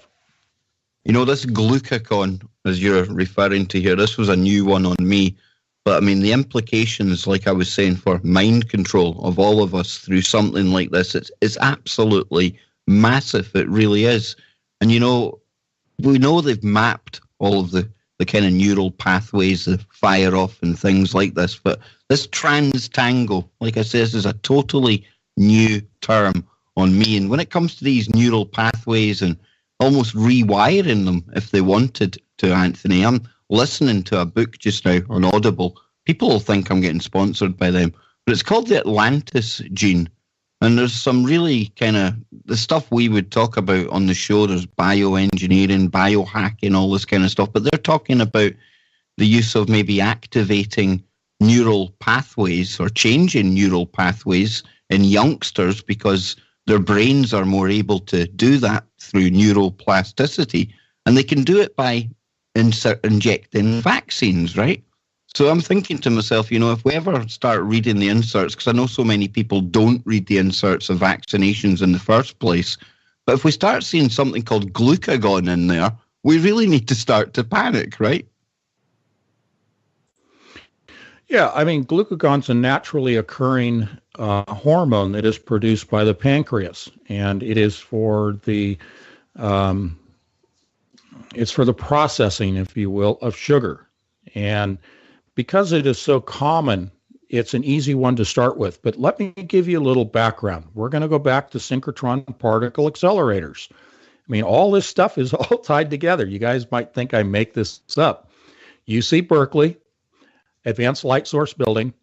This glucagon, as you're referring to here, this was a new one on me. But, the implications, like I was saying, for mind control of all of us through something like this, it's absolutely massive. It really is. And, we know they've mapped all of the kind of neural pathways that fire off and things like this. But this trans-tango, like I say, this is a totally new term on me. And when it comes to these neural pathways and almost rewiring them if they wanted to, Anthony, I'm listening to a book just now on Audible. People will think I'm getting sponsored by them, but it's called The Atlantis Gene. And there's some really kind of the stuff we would talk about on the show. There's bioengineering, biohacking, all this kind of stuff. But they're talking about the use of maybe activating neural pathways or changing neural pathways in youngsters because their brains are more able to do that through neuroplasticity. And they can do it by injecting vaccines, right? So I'm thinking to myself, if we ever start reading the inserts, because I know so many people don't read the inserts of vaccinations in the first place, but if we start seeing something called glucagon in there, we really need to start to panic, right? Yeah, glucagon's a naturally occurring hormone that is produced by the pancreas, and it is for the it's for the processing, if you will, of sugar. And because it is so common, it's an easy one to start with. But let me give you a little background. We're going to go back to synchrotron particle accelerators. All this stuff is all tied together. You guys might think I make this up. UC Berkeley, Advanced Light Source Building,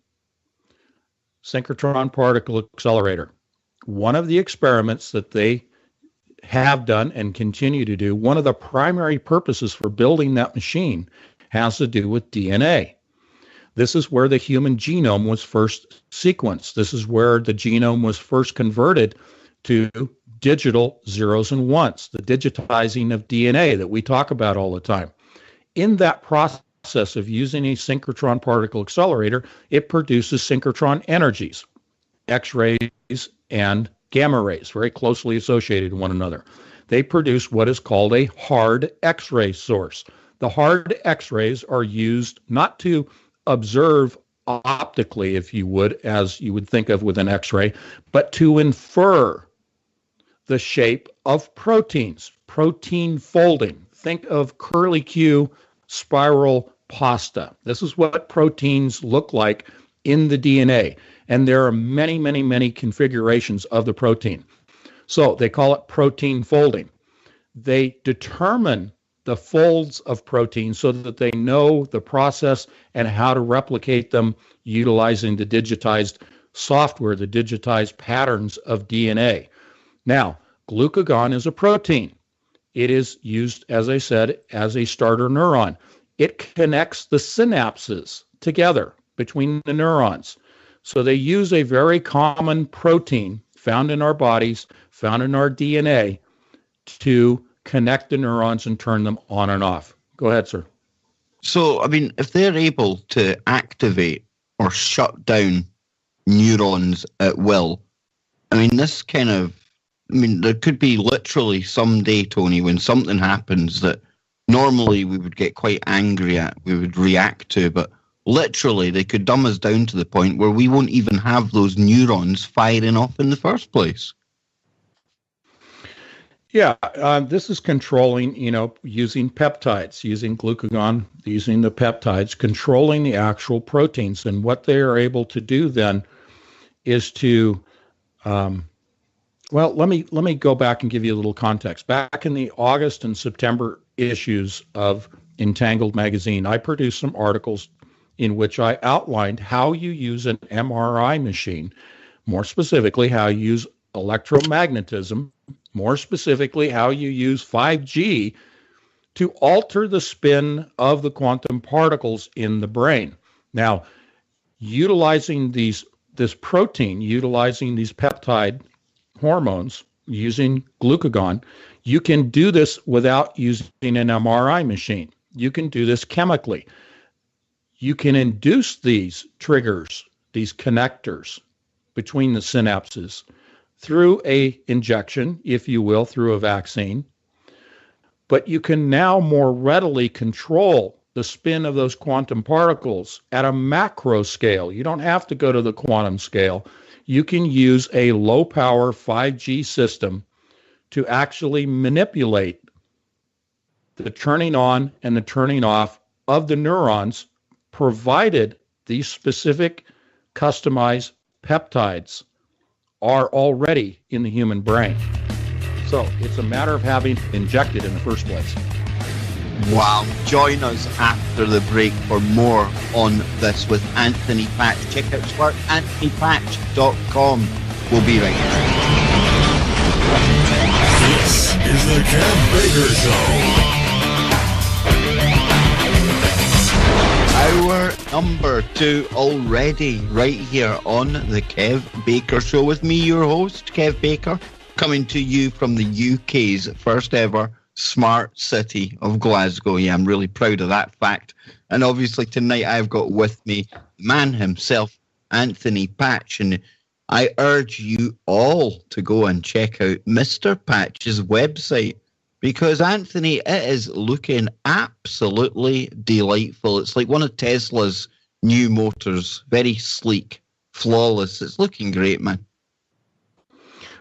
synchrotron particle accelerator. One of the experiments that they have done and continue to do, one of the primary purposes for building that machine has to do with DNA. This is where the human genome was first sequenced. This is where the genome was first converted to digital zeros and ones, the digitizing of DNA that we talk about all the time. In that process of using a synchrotron particle accelerator, it produces synchrotron energies, X-rays and gamma rays, very closely associated with one another. They produce what is called a hard X-ray source. The hard X-rays are used not to observe optically, if you would, as you would think of with an X-ray, but to infer the shape of proteins, protein folding. Think of curlicue spiral pasta. This is what proteins look like in the DNA. And there are many, many, many configurations of the protein. So they call it protein folding. They determine the folds of proteins so that they know the process and how to replicate them utilizing the digitized software, the digitized patterns of DNA. Now, glucagon is a protein. It is used, as I said, as a starter neuron. It connects the synapses together between the neurons. So they use a very common protein found in our bodies, found in our DNA, to connect the neurons and turn them on and off. Go ahead, sir. So, I mean, if they're able to activate or shut down neurons at will, I mean, there could be literally someday, Tony, when something happens that normally we would get quite angry at, we would react to, but literally they could dumb us down to the point where we won't even have those neurons firing off in the first place. Yeah, this is controlling, using peptides, using glucagon, using the peptides, controlling the actual proteins. And what they are able to do then is to, let me go back and give you a little context. Back in the August and September issues of Entangled magazine, I produced some articles in which I outlined how you use an MRI machine, more specifically how you use electromagnetism, more specifically how you use 5G to alter the spin of the quantum particles in the brain. Now, utilizing this protein, utilizing these peptide hormones, using glucagon, you can do this without using an MRI machine. You can do this chemically. You can induce these triggers, these connectors between the synapses through a injection, if you will, through a vaccine. But you can now more readily control the spin of those quantum particles at a macro scale. You don't have to go to the quantum scale. You can use a low power 5G system to actually manipulate the turning on and the turning off of the neurons, provided these specific customized peptides are already in the human brain. So it's a matter of having injected in the first place. Wow. Join us after the break for more on this with Anthony Patch. Check out his work, anthonypatch.com. We'll be right back. This is the Kev Baker Show. Hour number 2 already right here on the Kev Baker Show with me, your host, Kev Baker, coming to you from the UK's first ever smart city of Glasgow. Yeah, I'm really proud of that fact. And obviously tonight I've got with me the man himself, Anthony Patch. And I urge you all to go and check out Mr. Patch's website, because, Anthony, it is looking absolutely delightful. It's like one of Tesla's new motors, very sleek, flawless. It's looking great, man.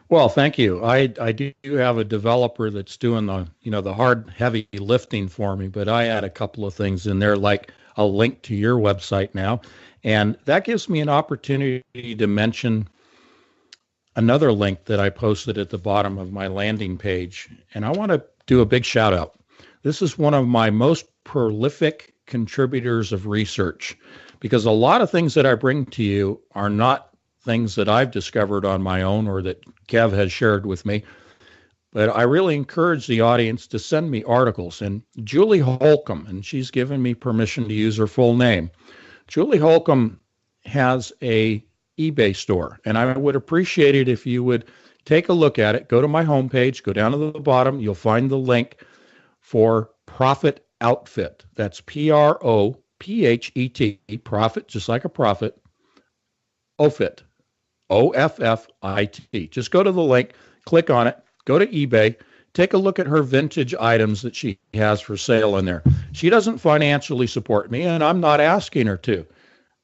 Well, thank you. I do have a developer that's doing the hard, heavy lifting for me, but I add a couple of things in there, like a link to your website now. And that gives me an opportunity to mention another link that I posted at the bottom of my landing page. And I want to do a big shout out. This is one of my most prolific contributors of research, because a lot of things that I bring to you are not things that I've discovered on my own or that Kev has shared with me. But I really encourage the audience to send me articles. And Julie Holcomb, and she's given me permission to use her full name. Julie Holcomb has a eBay store, and I would appreciate it if you would take a look at it. Go to my homepage, go down to the bottom. You'll find the link for Profit Outfit. That's PROPHET, profit, just like a prophet, OFFIT, OFFIT. Just go to the link, click on it, go to eBay, take a look at her vintage items that she has for sale in there. She doesn't financially support me, and I'm not asking her to.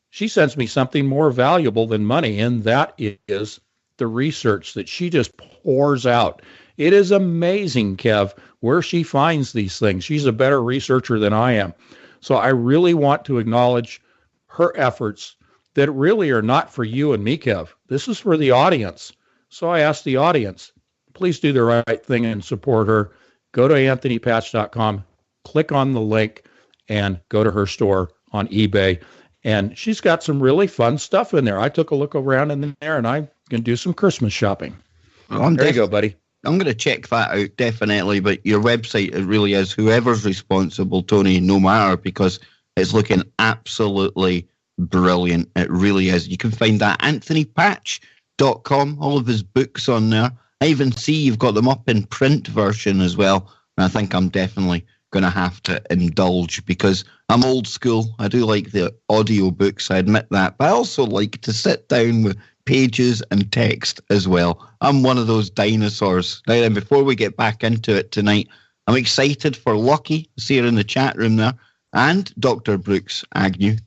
She sends me something more valuable than money, and that is the research that she just pours out. It is amazing, Kev, where she finds these things. She's a better researcher than I am. So I really want to acknowledge her efforts that really are not for you and me, Kev. This is for the audience. So I ask the audience, please do the right thing and support her. Go to anthonypatch.com, click on the link, and go to her store on eBay. And she's got some really fun stuff in there. I took a look around in there, and I'm going to do some Christmas shopping. Well, there you go, buddy. I'm going to check that out, definitely. But your website, it really is, whoever's responsible, Tony, no matter, because it's looking absolutely brilliant. It really is. You can find that anthonypatch.com, all of his books on there. I even see you've got them up in print version as well And I think I'm definitely going to have to indulge because I'm old school. I do like the audio books, I admit that. But I also like to sit down with pages and text as well. I'm one of those dinosaurs. Now then, before we get back into it tonight, I'm excited for Lucky, see her in the chat room there, and Dr. Brooks Agnew,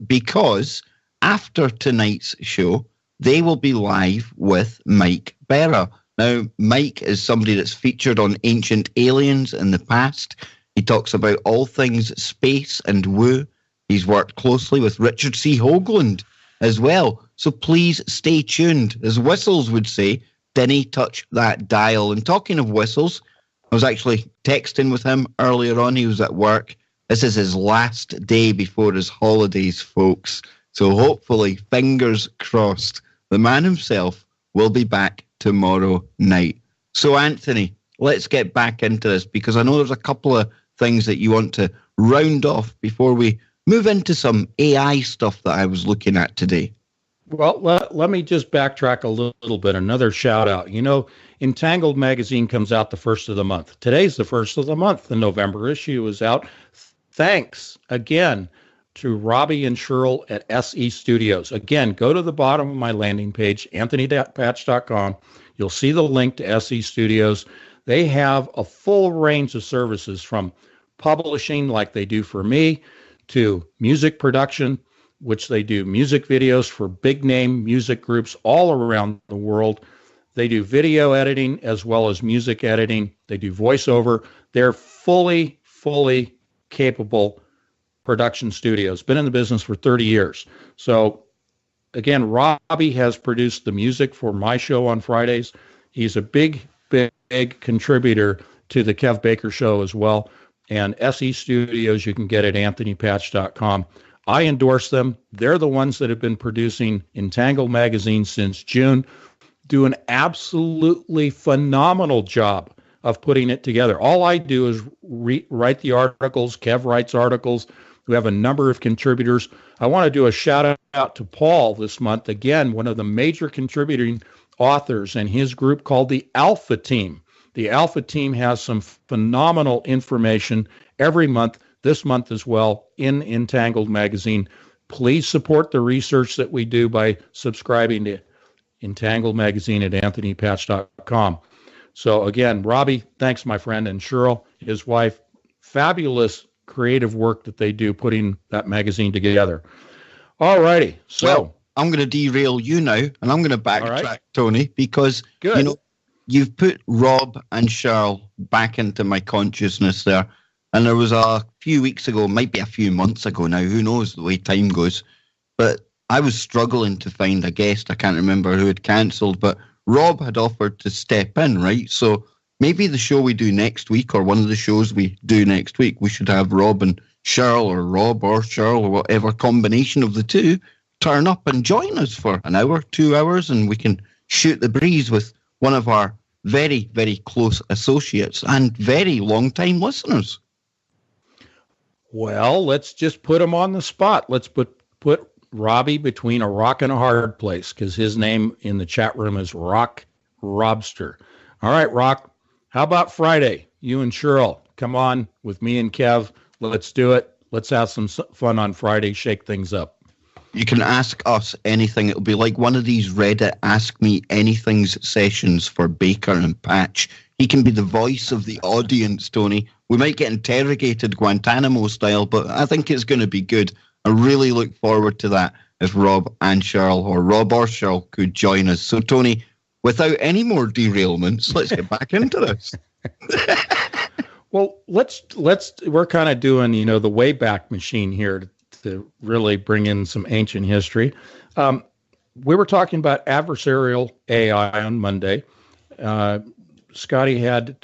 because after tonight's show, they will be live with Mike Berra. Now, Mike is somebody that's featured on Ancient Aliens in the past. He talks about all things space and woo. He's worked closely with Richard C. Hoagland as well. So please stay tuned. As Whistles would say, dinny touch that dial. And talking of Whistles, I was actually texting with him earlier on. He was at work. This is his last day before his holidays, folks. So hopefully, fingers crossed, the man himself will be back tomorrow night. So Anthony, let's get back into this because I know there's a couple of things that you want to round off before we move into some AI stuff that I was looking at today. Well, let me just backtrack a little bit. Another shout out. You know, Entangled magazine comes out the first of the month. Today's the first of the month. The November issue is out. Thanks again to Robbie and Cheryl at SE Studios. Again, go to the bottom of my landing page, anthonypatch.com. You'll see the link to SE Studios. They have a full range of services from publishing like they do for me to music production, which they do music videos for big name music groups all around the world. They do video editing as well as music editing. They do voiceover. They're fully capable production studios. Been in the business for 30 years. So again, Robbie has produced the music for my show on Fridays. He's a big contributor to the Kev Baker Show as well. And SE Studios, you can get at anthonypatch.com. I endorse them. They're the ones that have been producing Entangled magazine since June, do an absolutely phenomenal job of putting it together. All I do is write the articles. Kev writes articles. We have a number of contributors. I want to do a shout out to Paul this month. Again, one of the major contributing authors and his group called the Alpha Team. The Alpha Team has some phenomenal information every month, this month as well, in Entangled magazine. Please support the research that we do by subscribing to Entangled magazine at anthonypatch.com. So again, Robbie, thanks, my friend, and Cheryl, his wife, fabulous creative work that they do putting that magazine together. All righty. So well, I'm going to derail you now, and I'm going to backtrack, right, Tony, because you know you've put Rob and Cheryl back into my consciousness there. And there was a few weeks ago, might be a few months ago now, who knows the way time goes, but I was struggling to find a guest. I can't remember who had cancelled, but Rob had offered to step in, right? So maybe the show we do next week, or one of the shows we do next week, we should have Rob and Cheryl, or Rob or Cheryl, or whatever combination of the two, turn up and join us for an hour, 2 hours, and we can shoot the breeze with one of our very, very close associates and very long-time listeners. Well, let's just put him on the spot. Let's put Robbie between a rock and a hard place, because his name in the chat room is Rock Robster. All right, Rock, how about Friday? You and Cheryl, come on with me and Kev. Let's do it. Let's have some fun on Friday, shake things up. You can ask us anything. It'll be like one of these Reddit Ask Me Anythings sessions for Baker and Patch. He can be the voice of the audience, Tony. We might get interrogated Guantanamo style, but I think it's going to be good. I really look forward to that if Rob and Cheryl, or Rob or Cheryl, could join us. So, Tony, without any more derailments, let's get back into this. Well, we're kind of doing, the Wayback Machine here to really bring in some ancient history. We were talking about adversarial AI on Monday. Scotty had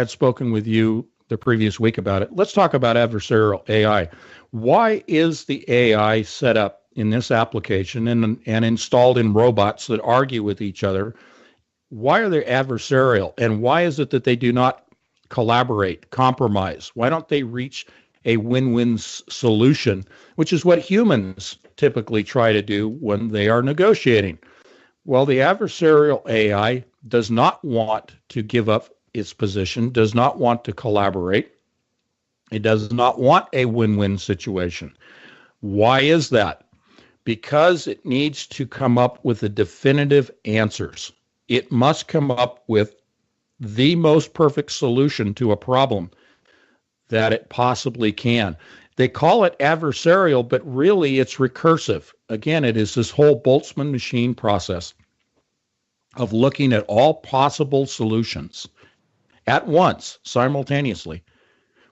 spoken with you the previous week about it. Let's talk about adversarial AI. Why is the AI set up in this application and installed in robots that argue with each other? Why are they adversarial? And why is it that they do not collaborate, compromise? Why don't they reach a win-win solution, which is what humans typically try to do when they are negotiating? Well, the adversarial AI does not want to give up its position, does not want to collaborate. It does not want a win-win situation. Why is that? Because it needs to come up with the definitive answers. It must come up with the most perfect solution to a problem that it possibly can. They call it adversarial, but really it's recursive. Again, it is this whole Boltzmann machine process of looking at all possible solutions at once, simultaneously,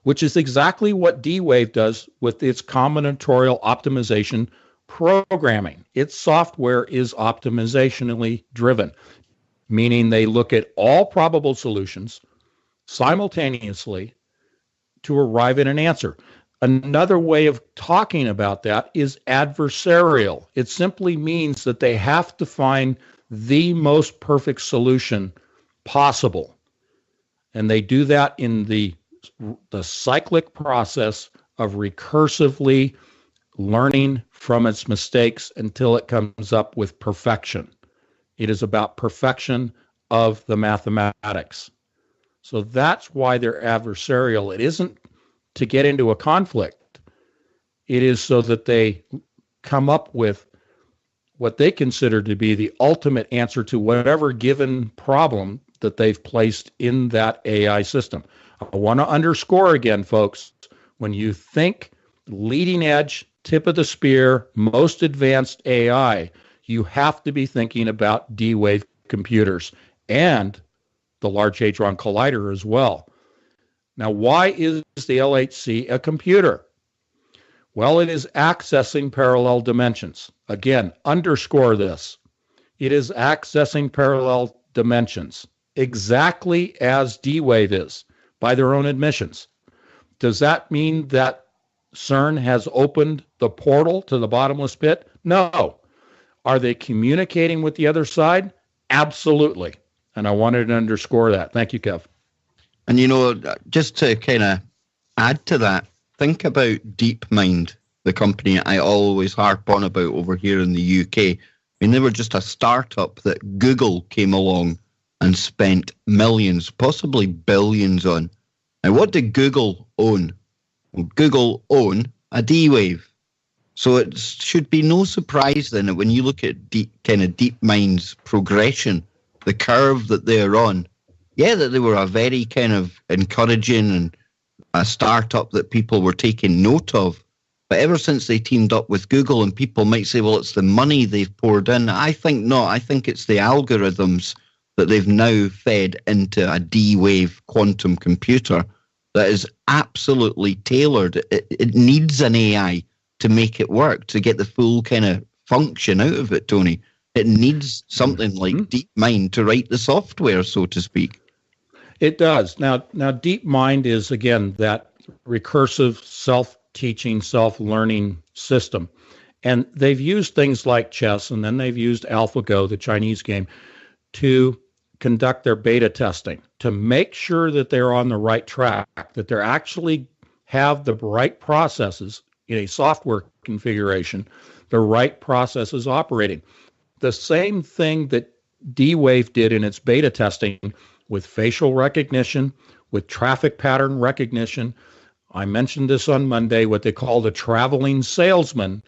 which is exactly what D-Wave does with its combinatorial optimization programming. Its software is optimizationally driven, meaning they look at all probable solutions simultaneously to arrive at an answer. Another way of talking about that is adversarial. It simply means that they have to find the most perfect solution possible. And they do that in the cyclic process of recursively learning from its mistakes until it comes up with perfection. It is about perfection of the mathematics. So that's why they're adversarial. It isn't to get into a conflict. It is so that they come up with what they consider to be the ultimate answer to whatever given problem that they've placed in that AI system. I want to underscore again, folks, when you think leading edge, tip of the spear, most advanced AI, you have to be thinking about D-Wave computers and the Large Hadron Collider as well. Now, why is the LHC a computer? Well, it is accessing parallel dimensions. Again, underscore this. It is accessing parallel dimensions, exactly as D-Wave is, by their own admissions. Does that mean that CERN has opened the portal to the bottomless pit? No. Are they communicating with the other side? Absolutely. And I wanted to underscore that. Thank you, Kev. And, you know, just to kind of add to that, think about DeepMind, the company I always harp on about over here in the UK. I mean, they were just a startup that Google came along and spent millions, possibly billions on. Now, what did Google own? Well, Google own a D-Wave. So it should be no surprise then that when you look at DeepMind's progression, the curve that they're on, yeah, that they were a very kind of encouraging and a startup that people were taking note of. But ever since they teamed up with Google, and people might say, well, it's the money they've poured in. I think not. I think it's the algorithms that they've now fed into a D-Wave quantum computer that is absolutely tailored. It needs an AI to make it work, to get the full kind of function out of it, Tony. It needs something like DeepMind to write the software, so to speak. It does. Now DeepMind is, again, that recursive self-teaching, self-learning system. And they've used things like chess, and then they've used AlphaGo, the Chinese game, to conduct their beta testing, to make sure that they're on the right track, that they actually have the right processes in a software configuration, the right processes operating. The same thing that D-Wave did in its beta testing with facial recognition, with traffic pattern recognition. I mentioned this on Monday, what they call the traveling salesman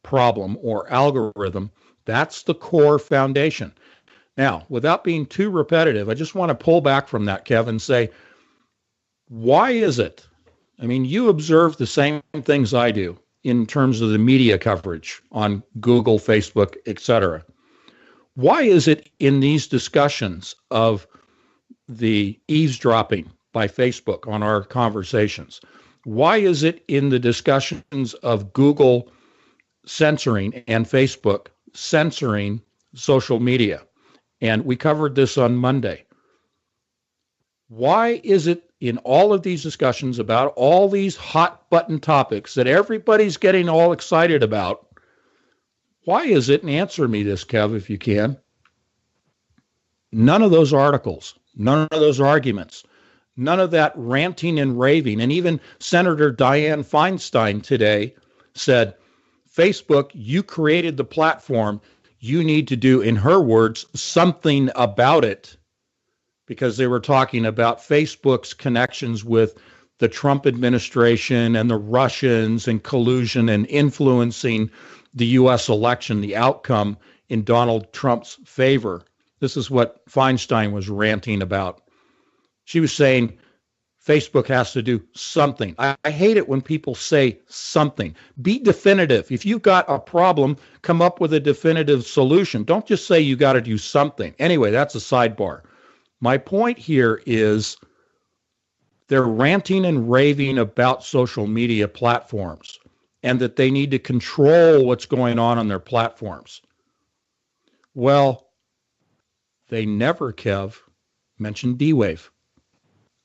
problem or algorithm. That's the core foundation. Now, without being too repetitive, I just want to pull back from that, Kevin, and say, why is it? I mean, you observe the same things I do in terms of the media coverage on Google, Facebook, etc. Why is it in these discussions of the eavesdropping by Facebook on our conversations? Why is it in the discussions of Google censoring and Facebook censoring social media? And we covered this on Monday. Why is it in all of these discussions about all these hot button topics that everybody's getting all excited about? Why is it, and answer me this, Kev, if you can, none of those articles, none of those arguments, none of that ranting and raving, and even Senator Dianne Feinstein today said, Facebook, you created the platform. You need to do, in her words, something about it. because they were talking about Facebook's connections with the Trump administration and the Russians and collusion and influencing the U.S. election, the outcome in Donald Trump's favor. This is what Feinstein was ranting about. She was saying Facebook has to do something. I hate it when people say something. Be definitive. If you've got a problem, come up with a definitive solution. Don't just say you got to do something. Anyway, that's a sidebar. My point here is they're ranting and raving about social media platforms and that they need to control what's going on their platforms. Well, they never, Kev, mentioned D-Wave.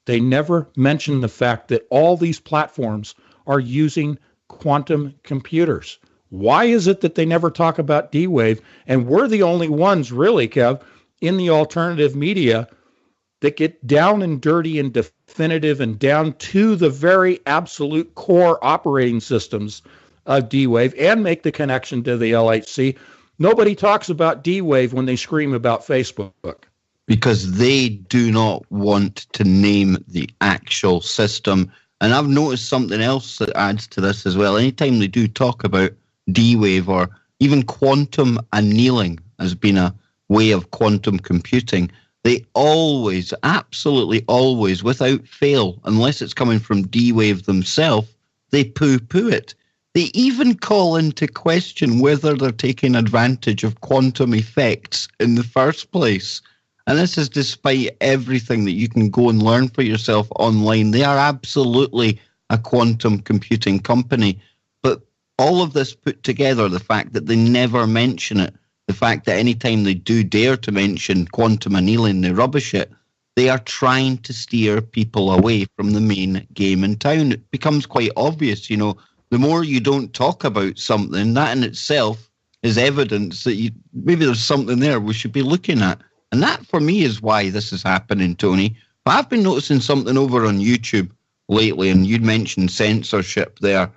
They never mention the fact that all these platforms are using quantum computers. Why is it that they never talk about D-Wave? And we're the only ones, really, Kev, in the alternative media that get down and dirty and definitive and down to the very absolute core operating systems of D-Wave and make the connection to the LHC. Nobody talks about D-Wave when they scream about Facebook. Because they do not want to name the actual system. And I've noticed something else that adds to this as well. Anytime they do talk about D-Wave or even quantum annealing as being a way of quantum computing, they always, absolutely always, without fail, unless it's coming from D-Wave themselves, they poo-poo it. They even call into question whether they're taking advantage of quantum effects in the first place. And this is despite everything that you can go and learn for yourself online. They are absolutely a quantum computing company. But all of this put together, the fact that they never mention it, the fact that anytime they do dare to mention quantum annealing, they rubbish it, they are trying to steer people away from the main game in town. It becomes quite obvious, you know, the more you don't talk about something, that in itself is evidence that maybe there's something there we should be looking at. And that, for me, is why this is happening, Tony. But I've been noticing something over on YouTube lately, and you'd mentioned censorship there.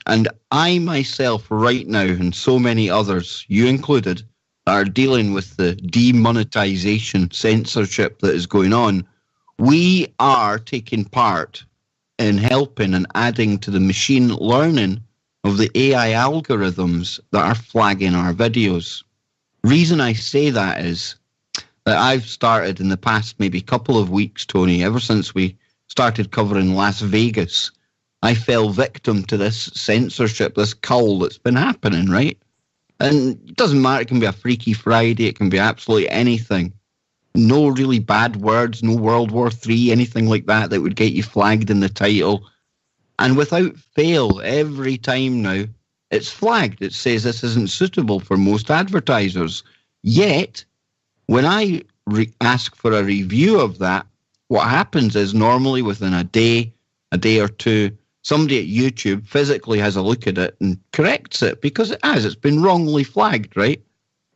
And I myself right now, and so many others, you included, are dealing with the demonetization censorship that is going on. We are taking part in helping and adding to the machine learning of the AI algorithms that are flagging our videos. Reason I say that is that I've started in the past maybe couple of weeks, Tony, ever since we started covering Las Vegas, I fell victim to this censorship, this cull that's been happening, right? And it doesn't matter, it can be a Freaky Friday, it can be absolutely anything. No really bad words, no World War III, anything like that that would get you flagged in the title. And without fail, every time now, it's flagged. It says this isn't suitable for most advertisers. Yet, when I ask for a review of that, what happens is normally within a day or two, somebody at YouTube physically has a look at it and corrects it because it has. It's been wrongly flagged, right?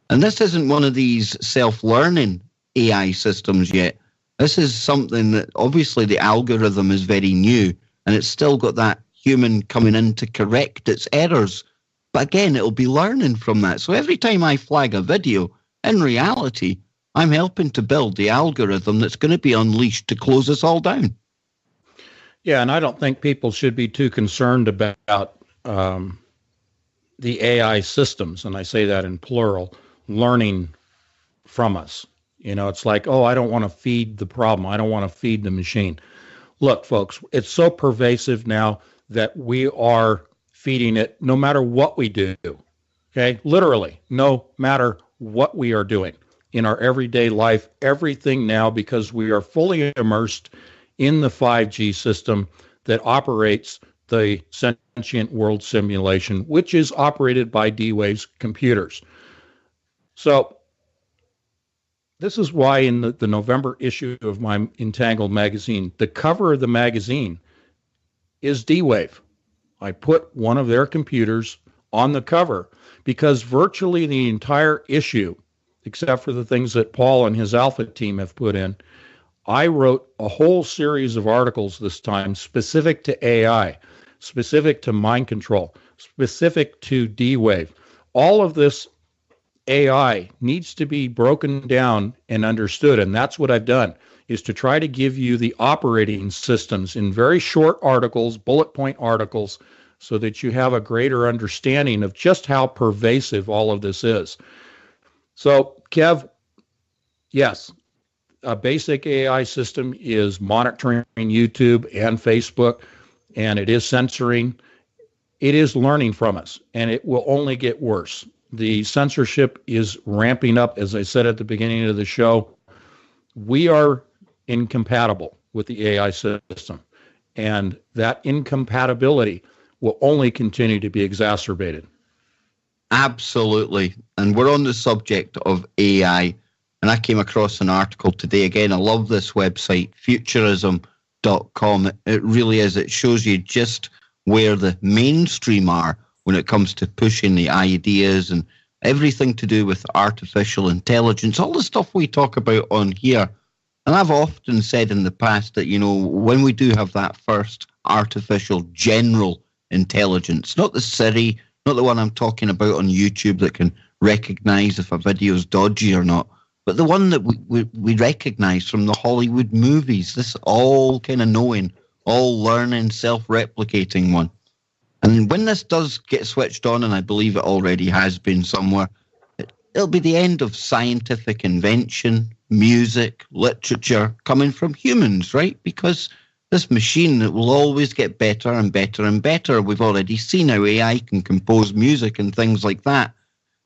And this isn't one of these self-learning AI systems yet. This is something that obviously the algorithm is very new and it's still got that human coming in to correct its errors. But again, it'll be learning from that. So every time I flag a video, in reality, I'm helping to build the algorithm that's going to be unleashed to close us all down. Yeah, and I don't think people should be too concerned about the AI systems, and I say that in plural, learning from us. You know, it's like, oh, I don't want to feed the problem. I don't want to feed the machine. Look, folks, it's so pervasive now that we are feeding it no matter what we do. Okay, literally, no matter what we are doing in our everyday life, everything now, because we are fully immersed in the 5G system that operates the sentient world simulation, which is operated by D-Wave's computers. So this is why in the November issue of my Entangled magazine, the cover of the magazine is D-Wave. I put one of their computers on the cover because virtually the entire issue, except for the things that Paul and his Alpha team have put in, I wrote a whole series of articles this time specific to AI, specific to mind control, specific to D-Wave. All of this AI needs to be broken down and understood, and that's what I've done. is to try to give you the operating systems in very short articles, bullet point articles, so that you have a greater understanding of just how pervasive all of this is. So, Kev, yes, a basic AI system is monitoring YouTube and Facebook, and it is censoring. It is learning from us, and it will only get worse. The censorship is ramping up, as I said at the beginning of the show. We are incompatible with the AI system, and that incompatibility will only continue to be exacerbated. Absolutely. And we're on the subject of AI. And I came across an article today. Again, I love this website, futurism.com. It really is. It shows you just where the mainstream are when it comes to pushing the ideas and everything to do with artificial intelligence, all the stuff we talk about on here. And I've often said in the past that, you know, when we do have that first artificial general intelligence, not the Siri, not the one I'm talking about on YouTube that can recognize if a video is dodgy or not, but the one that we recognize from the Hollywood movies, this all kind of knowing, all learning, self-replicating one. And when this does get switched on, and I believe it already has been somewhere, it'll be the end of scientific invention, music, literature coming from humans, right? Because this machine, it will always get better and better and better. We've already seen how AI can compose music and things like that.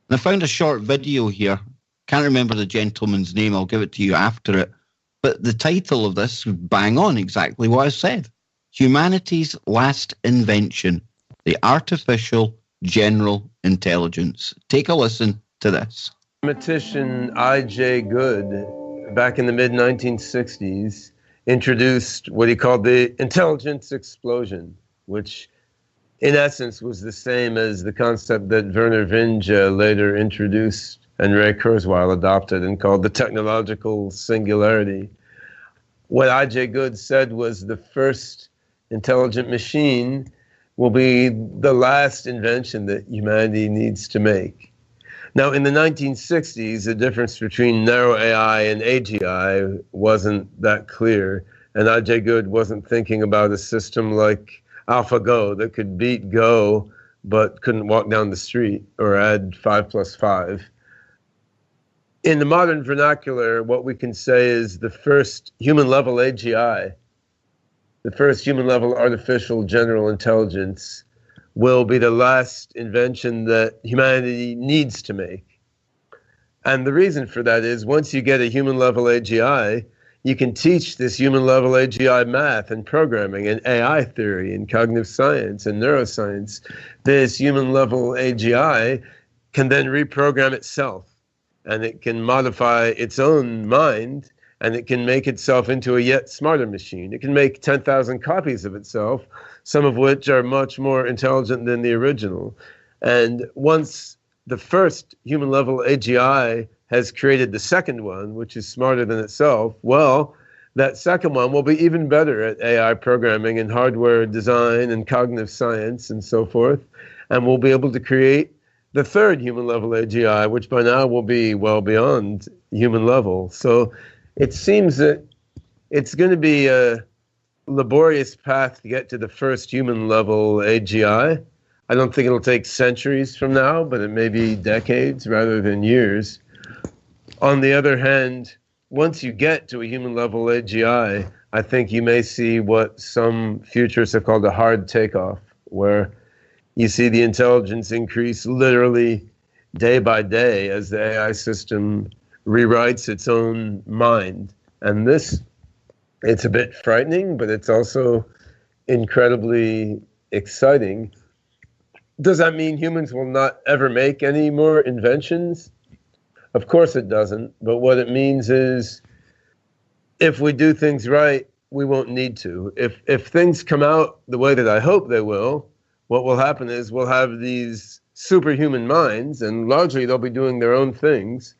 And I found a short video here. Can't remember the gentleman's name. I'll give it to you after it. But the title of this, bang on exactly what I said. Humanity's Last Invention, the Artificial General Intelligence. Take a listen to this. Mathematician I.J. Good, back in the mid-1960s, introduced what he called the intelligence explosion, which in essence was the same as the concept that Werner Vinge later introduced and Ray Kurzweil adopted and called the technological singularity. What I.J. Good said was the first intelligent machine will be the last invention that humanity needs to make. Now, in the 1960s, the difference between narrow AI and AGI wasn't that clear, and I.J. Good wasn't thinking about a system like AlphaGo that could beat Go but couldn't walk down the street or add 5 plus 5. In the modern vernacular, what we can say is the first human-level AGI, the first human-level artificial general intelligence, will be the last invention that humanity needs to make. And the reason for that is once you get a human-level AGI, you can teach this human-level AGI math and programming and AI theory and cognitive science and neuroscience. This human-level AGI can then reprogram itself, and it can modify its own mind, and it can make itself into a yet smarter machine. It can make 10,000 copies of itself, some of which are much more intelligent than the original. And once the first human-level AGI has created the second one, which is smarter than itself, well, that second one will be even better at AI programming and hardware design and cognitive science and so forth, and we'll be able to create the third human-level AGI, which by now will be well beyond human level. So it seems that it's going to be a laborious path to get to the first human-level AGI. I don't think it'll take centuries from now, but it may be decades rather than years. On the other hand, once you get to a human-level AGI, I think you may see what some futurists have called a hard takeoff, where you see the intelligence increase literally day by day as the AI system rewrites its own mind. And this, it's a bit frightening, but it's also incredibly exciting. Does that mean humans will not ever make any more inventions? Of course it doesn't. But what it means is if we do things right, we won't need to. If things come out the way that I hope they will, what will happen is we'll have these superhuman minds, and largely they'll be doing their own things.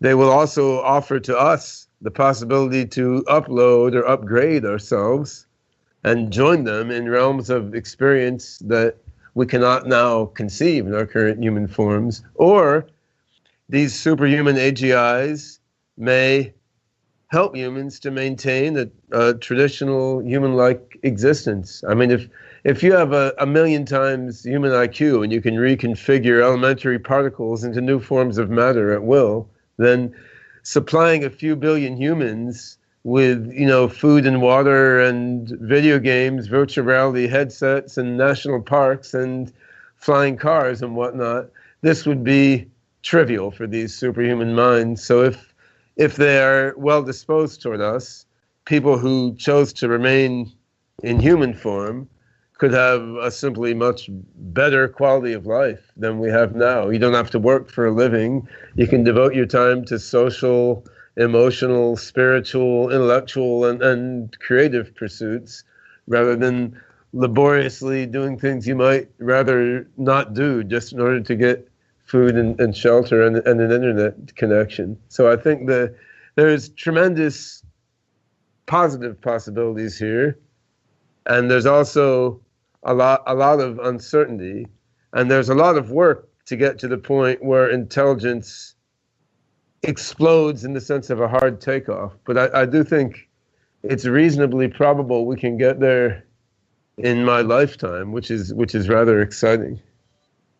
They will also offer to us the possibility to upload or upgrade ourselves and join them in realms of experience that we cannot now conceive in our current human forms. Or these superhuman AGIs may help humans to maintain a traditional human-like existence. I mean, if you have a million times human IQ and you can reconfigure elementary particles into new forms of matter at will, then supplying a few billion humans with, food and water and video games, virtual reality headsets and national parks and flying cars and whatnot, this would be trivial for these superhuman minds. So if they are well disposed toward us, people who chose to remain in human form could have a simply much better quality of life than we have now. You don't have to work for a living. You can devote your time to social, emotional, spiritual, intellectual, and creative pursuits rather than laboriously doing things you might rather not do just in order to get food and shelter and an internet connection. So I think there's tremendous positive possibilities here. And there's also a lot of uncertainty. And there's a lot of work to get to the point where intelligence explodes in the sense of a hard takeoff. But I do think it's reasonably probable we can get there in my lifetime, which is rather exciting.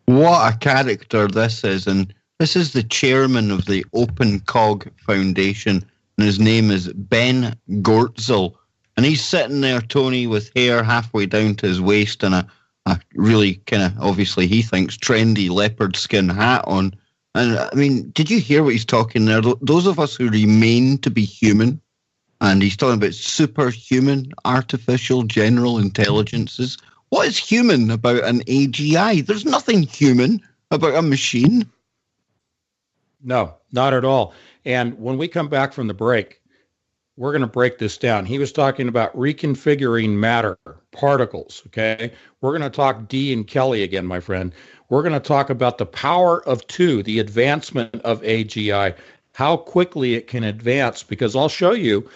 What a character this is. And this is the chairman of the Open Cog Foundation, and his name is Ben Gortzel. And he's sitting there, Tony, with hair halfway down to his waist and a really kind of, obviously he thinks, trendy leopard skin hat on. And I mean, did you hear what he's talking there? Those of us who remain to be human, and he's talking about superhuman artificial general intelligences. What is human about an AGI? There's nothing human about a machine. No, not at all. And when we come back from the break, we're going to break this down. He was talking about reconfiguring matter, particles, okay? We're going to talk Dee and Kelly again, my friend. We're going to talk about the power of two, the advancement of AGI, how quickly it can advance, because I'll show you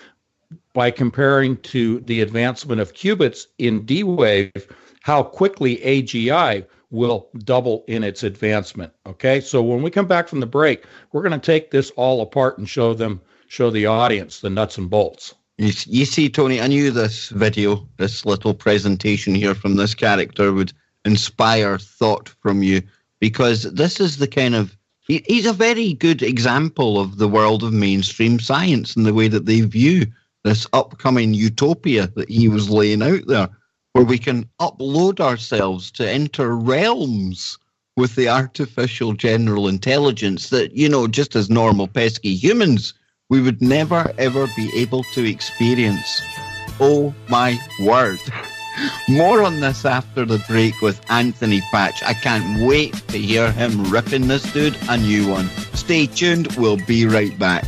by comparing to the advancement of qubits in D-Wave, how quickly AGI will double in its advancement, okay? So when we come back from the break, we're going to take this all apart and show the audience the nuts and bolts. You see, Tony, I knew this video, this little presentation here from this character would inspire thought from you, because this is the kind of, he's a very good example of the world of mainstream science and the way that they view this upcoming utopia that he was laying out there, where we can upload ourselves to enter realms with the artificial general intelligence that, just as normal pesky humans, we would never, ever be able to experience. Oh, my word. More on this after the break with Anthony Patch. I can't wait to hear him ripping this dude a new one. Stay tuned. We'll be right back.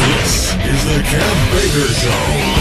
This is the Kev Baker Show.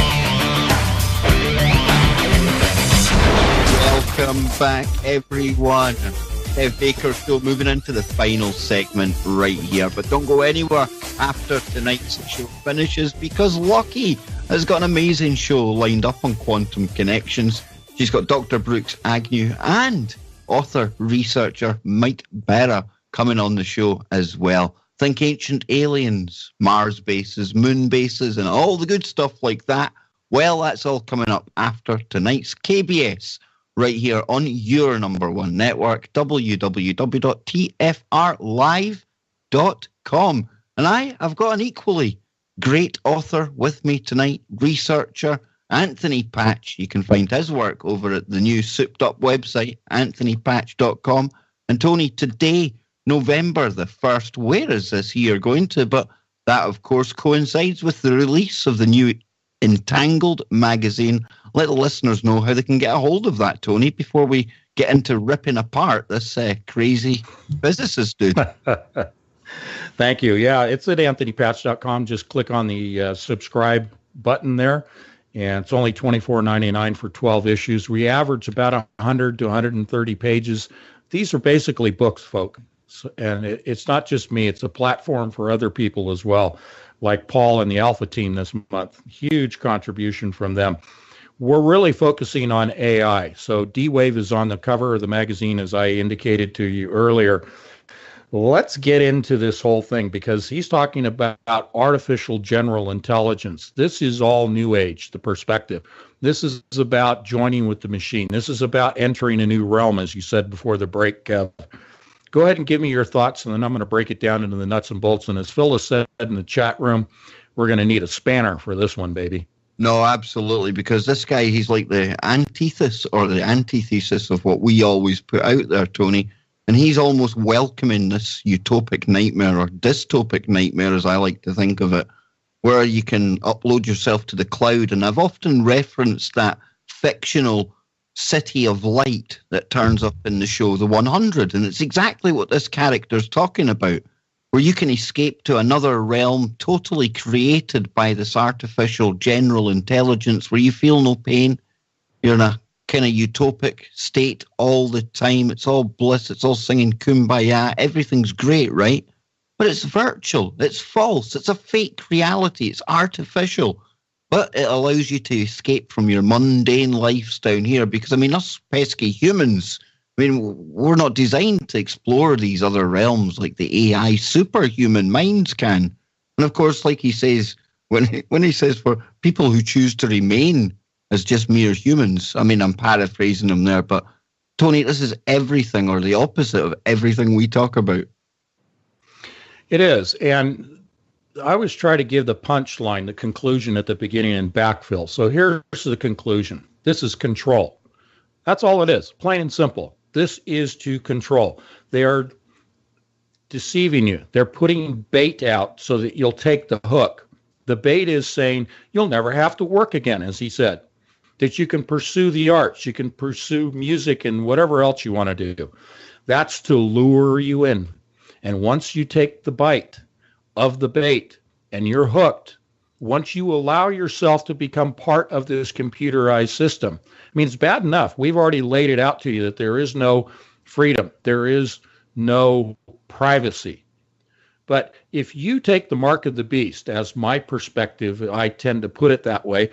Welcome back, everyone. Kev Baker Show, moving into the final segment right here. But don't go anywhere after tonight's show finishes, because Lucky has got an amazing show lined up on quantum connections. She's got Dr. Brooks Agnew and author, researcher Mike Berra coming on the show as well. Think ancient aliens, Mars bases, moon bases, and all the good stuff like that. Well, that's all coming up after tonight's KBS, right here on your number one network, www.tfrlive.com. And I've got an equally great author with me tonight, researcher Anthony Patch. You can find his work over at the new souped up website, anthonypatch.com. And Tony, today, November the 1st, where is this year going to? But that, of course, coincides with the release of the new Entangled magazine. Let the listeners know how they can get a hold of that, Tony, before we get into ripping apart this crazy physicist dude. Thank you. Yeah, it's at anthonypatch.com. Just click on the subscribe button there, and it's only $24.99 for 12 issues. We average about 100 to 130 pages. These are basically books, folk. And it's not just me. It's a platform for other people as well, like Paul and the Alpha team this month. Huge contribution from them. We're really focusing on AI. So D-Wave is on the cover of the magazine, as I indicated to you earlier. Let's get into this whole thing because he's talking about artificial general intelligence. This is all new age, the perspective. This is about joining with the machine. This is about entering a new realm, as you said before the break, Kev. Go ahead and give me your thoughts, and then I'm going to break it down into the nuts and bolts. And as Phyllis said in the chat room, we're going to need a spanner for this one, baby. No, absolutely, because this guy, he's like the antithesis or the antithesis of what we always put out there, Tony. And he's almost welcoming this utopic nightmare or dystopic nightmare, as I like to think of it, where you can upload yourself to the cloud. And I've often referenced that fictional city of light that turns up in the show, The 100. And it's exactly what this character's talking about, where you can escape to another realm totally created by this artificial general intelligence where you feel no pain. You're in a kind of utopic state all the time. It's all bliss. It's all singing kumbaya. Everything's great, right? But it's virtual. It's false. It's a fake reality. It's artificial. But it allows you to escape from your mundane lives down here because, I mean, us pesky humans, I mean, we're not designed to explore these other realms like the AI superhuman minds can. And of course, like he says, when he says for people who choose to remain as just mere humans, I mean, I'm paraphrasing him there, but Tony, this is everything or the opposite of everything we talk about. It is. And I always try to give the punchline, the conclusion at the beginning and backfill. So here's the conclusion. This is control. That's all it is, plain and simple. This is to control. They are deceiving you. They're putting bait out so that you'll take the hook. The bait is saying you'll never have to work again, as he said, that you can pursue the arts, you can pursue music and whatever else you want to do. That's to lure you in. And once you take the bite of the bait and you're hooked, once you allow yourself to become part of this computerized system, I mean, it's bad enough. We've already laid it out to you that there is no freedom. There is no privacy. But if you take the mark of the beast, as my perspective, I tend to put it that way,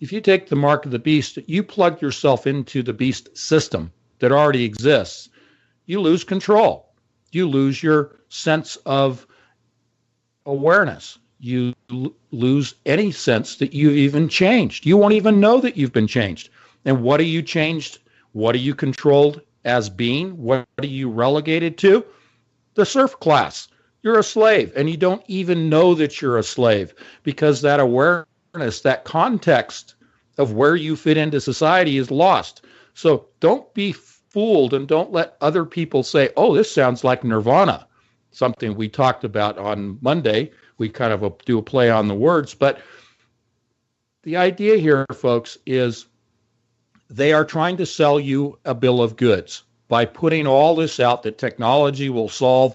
if you take the mark of the beast, you plug yourself into the beast system that already exists, you lose control. You lose your sense of awareness. You lose any sense that you've even changed. You won't even know that you've been changed. And what are you changed? What are you controlled as being? What are you relegated to? The serf class. You're a slave, and you don't even know that you're a slave because that awareness, that context of where you fit into society is lost. So don't be fooled and don't let other people say, oh, this sounds like nirvana, something we talked about on Monday. We kind of do a play on the words, but the idea here, folks, is they are trying to sell you a bill of goods by putting all this out that technology will solve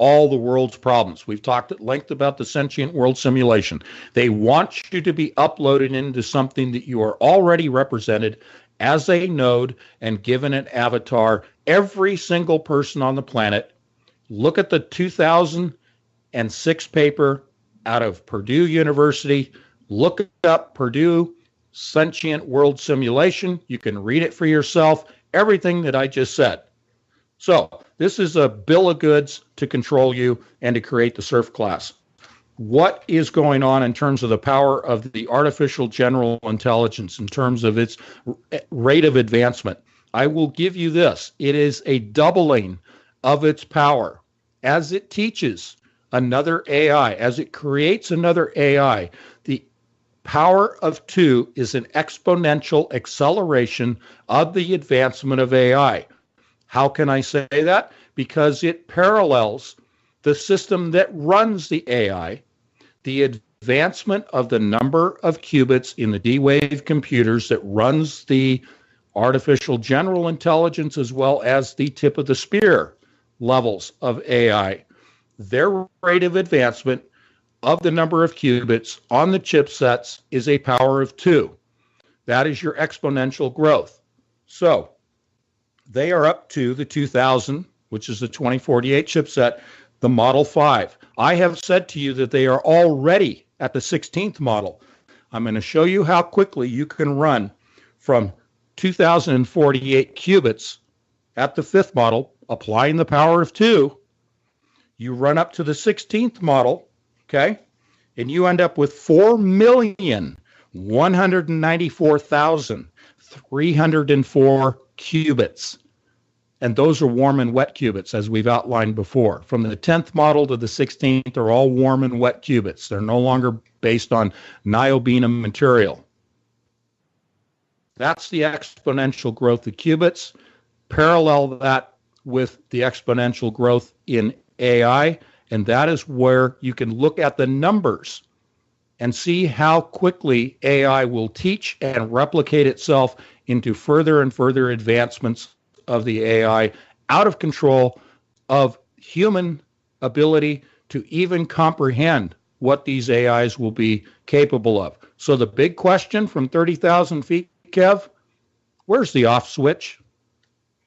all the world's problems. We've talked at length about the sentient world simulation. They want you to be uploaded into something that you are already represented as a node and given an avatar. Every single person on the planet, look at the 2006 paper out of Purdue University. Look up Purdue Sentient World Simulation. You can read it for yourself. Everything that I just said. So this is a bill of goods to control you and to create the serf class. What is going on in terms of the power of the artificial general intelligence, in terms of its rate of advancement? I will give you this. It is a doubling of its power as it teaches another AI, as it creates another AI. The power of 2 is an exponential acceleration of the advancement of AI. How can I say that? Because it parallels the system that runs the AI, the advancement of the number of qubits in the D-Wave computers that runs the artificial general intelligence as well as the tip of the spear levels of AI. Their rate of advancement of the number of qubits on the chipsets is a power of 2. That is your exponential growth. So they are up to the 2000, which is the 2048 chipset, the Model 5. I have said to you that they are already at the 16th model. I'm going to show you how quickly you can run from 2048 qubits at the 5th model, applying the power of 2, You run up to the 16th model, okay, and you end up with 4,194,304 qubits. And those are warm and wet qubits, as we've outlined before. From the 10th model to the 16th are all warm and wet qubits. They're no longer based on niobium material. That's the exponential growth of qubits. Parallel that with the exponential growth in AI, and that is where you can look at the numbers and see how quickly AI will teach and replicate itself into further and further advancements of the AI, out of control of human ability to even comprehend what these AIs will be capable of. So the big question from 30,000 feet, Kev, where's the off switch?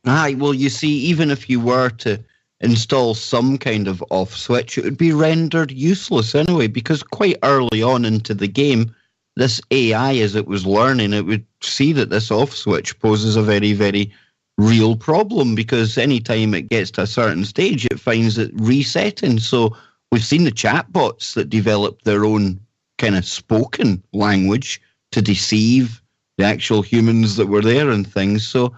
Well, you see, even if you were to install some kind of off switch, it would be rendered useless anyway, because quite early on into the game, this AI, as it was learning, it would see that this off switch poses a very, very real problem, because anytime it gets to a certain stage, it finds it resetting. So we've seen the chatbots that develop their own kind of spoken language to deceive the actual humans that were there and things. So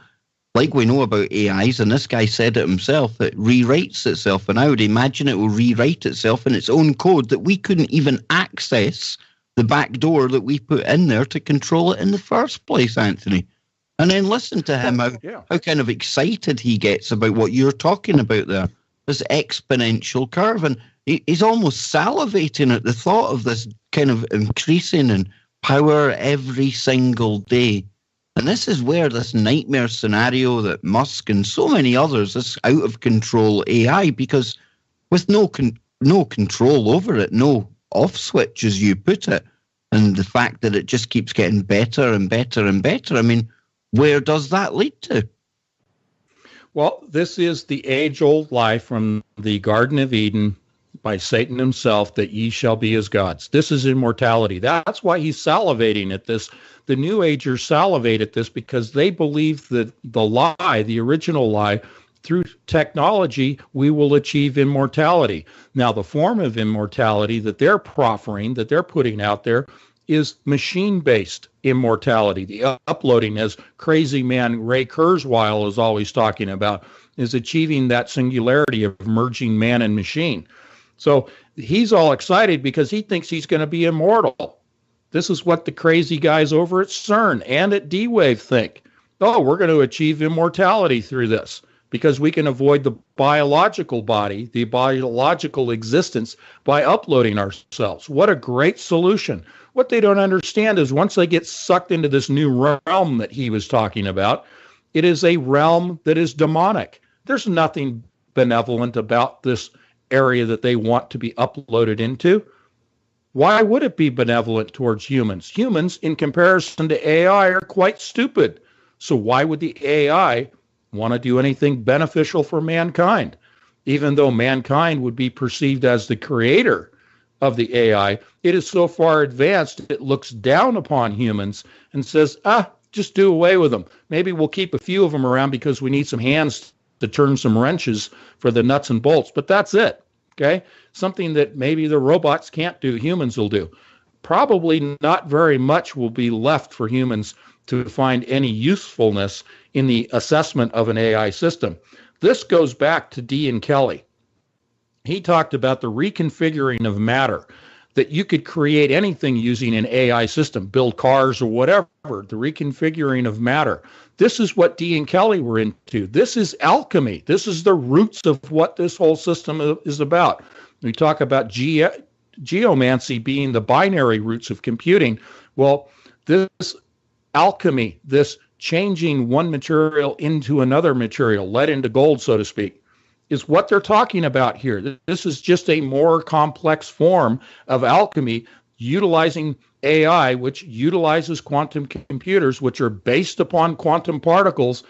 like we know about AIs, and this guy said it himself, it rewrites itself, and I would imagine it will rewrite itself in its own code that we couldn't even access the back door that we put in there to control it in the first place, Anthony. And then listen to him, how kind of excited he gets about what you're talking about there, this exponential curve. And he's almost salivating at the thought of this kind of increasing in power every single day. And this is where this nightmare scenario that Musk and so many others, this out of control AI, because with no control over it, no off switch, as you put it, and the fact that it just keeps getting better and better and better, I mean, where does that lead to? Well, this is the age-old lie from the Garden of Eden by Satan himself, that ye shall be as gods. This is immortality. That's why he's salivating at this. The New Agers salivate at this because they believe that the lie, the original lie, through technology, we will achieve immortality. Now, the form of immortality that they're proffering, that they're putting out there, is machine-based immortality. The uploading, as crazy man Ray Kurzweil is always talking about, is achieving that singularity of merging man and machine. So he's all excited because he thinks he's going to be immortal. This is what the crazy guys over at CERN and at D-Wave think. Oh, we're going to achieve immortality through this because we can avoid the biological body, the biological existence, by uploading ourselves. What a great solution. What they don't understand is once they get sucked into this new realm that he was talking about, it is a realm that is demonic. There's nothing benevolent about this area that they want to be uploaded into. Why would it be benevolent towards humans? Humans, in comparison to AI, are quite stupid. So why would the AI want to do anything beneficial for mankind? Even though mankind would be perceived as the creator of the AI, it is so far advanced, it looks down upon humans and says, just do away with them. Maybe we'll keep a few of them around because we need some hands to turn some wrenches for the nuts and bolts, but that's it. Okay, something that maybe the robots can't do, humans will do. Probably not very much will be left for humans to find any usefulness in the assessment of an AI system. This goes back to Dean Kelly. He talked about the reconfiguring of matter, that you could create anything using an AI system, build cars or whatever, the reconfiguring of matter. This is what Dee and Kelly were into. This is alchemy. This is the roots of what this whole system is about. We talk about geomancy being the binary roots of computing. Well, this alchemy, this changing one material into another material, lead into gold, so to speak, is what they're talking about here. This is just a more complex form of alchemy utilizing AI, which utilizes quantum computers, which are based upon quantum particles.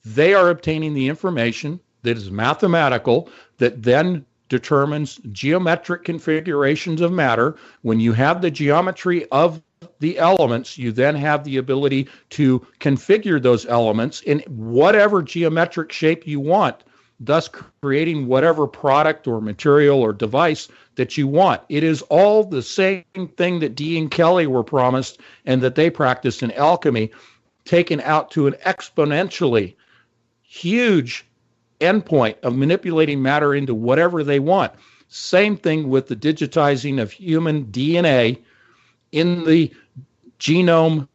They are obtaining the information that is mathematical, that then determines geometric configurations of matter. When you have the geometry of the elements, you then have the ability to configure those elements in whatever geometric shape you want thus creating whatever product or material or device that you want. It is all the same thing that Dee and Kelly were promised and that they practiced in alchemy, taken out to an exponentially huge endpoint of manipulating matter into whatever they want. Same thing with the digitizing of human DNA in the genome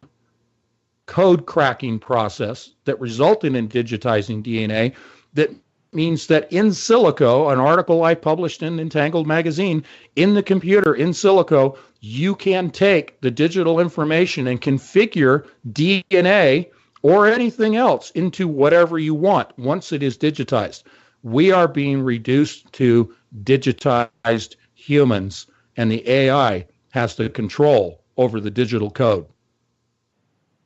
code cracking process that resulted in digitizing DNA. That means that in silico, an article I published in Entangled magazine, in the computer, in silico, you can take the digital information and configure DNA or anything else into whatever you want once it is digitized. We are being reduced to digitized humans, and the AI has the control over the digital code.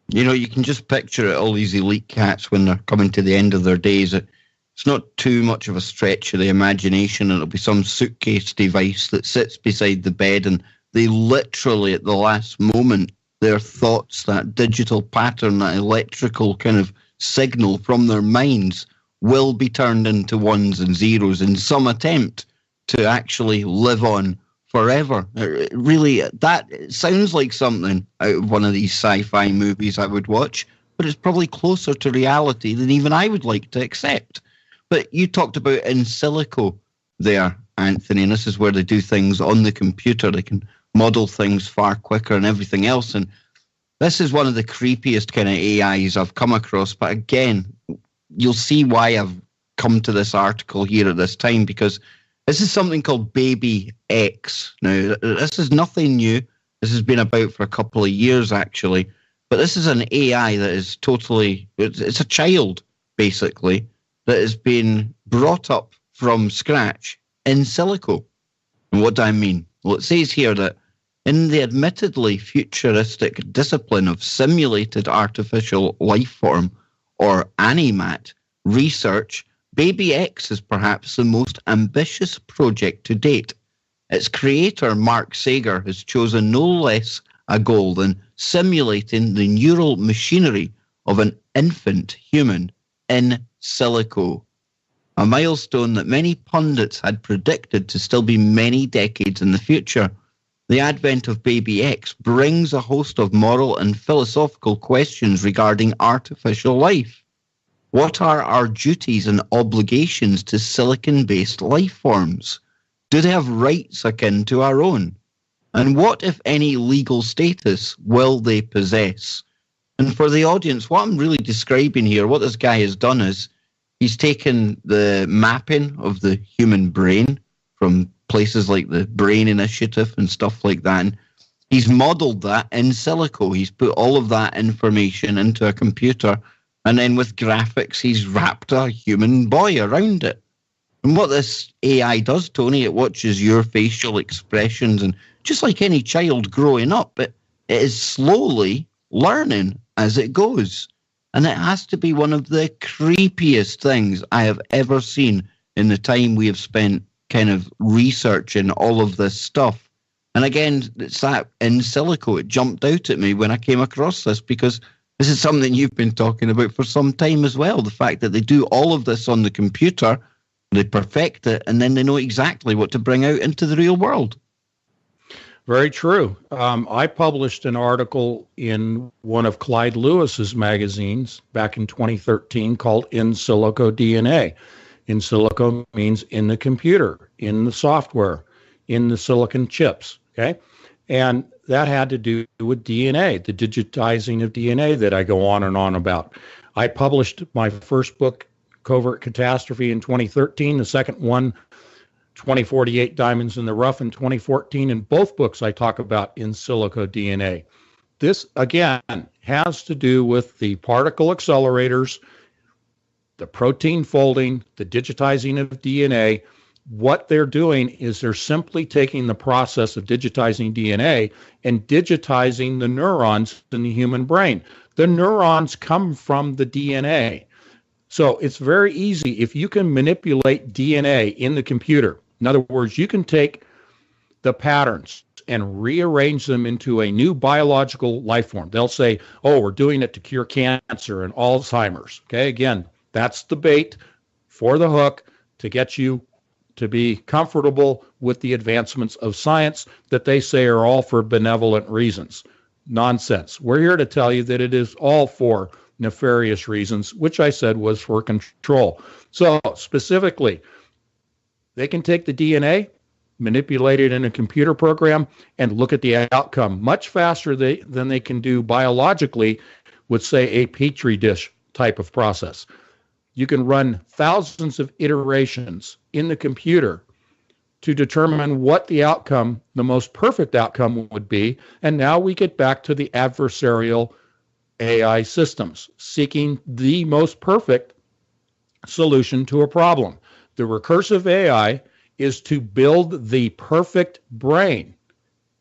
You know, you can just picture it, all these elite cats when they're coming to the end of their days. It's not too much of a stretch of the imagination. It'll be some suitcase device that sits beside the bed, and they literally, at the last moment, their thoughts, that digital pattern, that electrical kind of signal from their minds will be turned into ones and zeros in some attempt to actually live on forever. Really, that sounds like something out of one of these sci-fi movies I would watch, but it's probably closer to reality than even I would like to accept. But you talked about in silico there, Anthony, and this is where they do things on the computer. They can model things far quicker and everything else. And this is one of the creepiest kind of AIs I've come across. But again, you'll see why I've come to this article here at this time, because this is something called Baby X. Now, this is nothing new. This has been about for a couple of years, actually. But this is an AI that is totally, it's a child, basically, that has been brought up from scratch in silico. And what do I mean? Well, it says here that in the admittedly futuristic discipline of simulated artificial life form, or ANIMAT, research, Baby X is perhaps the most ambitious project to date. Its creator, Mark Sager, has chosen no less a goal than simulating the neural machinery of an infant human in silico, a milestone that many pundits had predicted to still be many decades in the future. The advent of Baby X brings a host of moral and philosophical questions regarding artificial life. What are our duties and obligations to silicon-based life forms? Do they have rights akin to our own? And what, if any, legal status will they possess? And for the audience, what I'm really describing here, what this guy has done is he's taken the mapping of the human brain from places like the Brain Initiative and stuff like that. And he's modeled that in silico. He's put all of that information into a computer, and then with graphics, he's wrapped a human boy around it. And what this AI does, Tony, it watches your facial expressions, and just like any child growing up, it is slowly learning as it goes. And it has to be one of the creepiest things I have ever seen in the time we have spent kind of researching all of this stuff. And again, it's that in silico. It jumped out at me when I came across this, because this is something you've been talking about for some time as well. The fact that they do all of this on the computer, they perfect it, and then they know exactly what to bring out into the real world. Very true. I published an article in one of Clyde Lewis's magazines back in 2013 called In Silico DNA. In silico means in the computer, in the software, in the silicon chips, okay? And that had to do with DNA, the digitizing of DNA that I go on and on about. I published my first book, Covert Catastrophe, in 2013, the second one, 2048 Diamonds in the Rough, in 2014. In both books, I talk about in silico DNA. This, again, has to do with the particle accelerators, the protein folding, the digitizing of DNA. What they're doing is they're simply taking the process of digitizing DNA and digitizing the neurons in the human brain. The neurons come from the DNA. So it's very easy if you can manipulate DNA in the computer. In other words, you can take the patterns and rearrange them into a new biological life form. They'll say, oh, we're doing it to cure cancer and Alzheimer's. Okay, again, that's the bait for the hook to get you to be comfortable with the advancements of science that they say are all for benevolent reasons. Nonsense. We're here to tell you that it is all for nefarious reasons, which I said was for control. So specifically, they can take the DNA, manipulate it in a computer program, and look at the outcome much faster than they can do biologically with, say, a petri dish type of process. You can run thousands of iterations in the computer to determine what the outcome, the most perfect outcome would be. And now we get back to the adversarial AI systems, seeking the most perfect solution to a problem. The recursive AI is to build the perfect brain.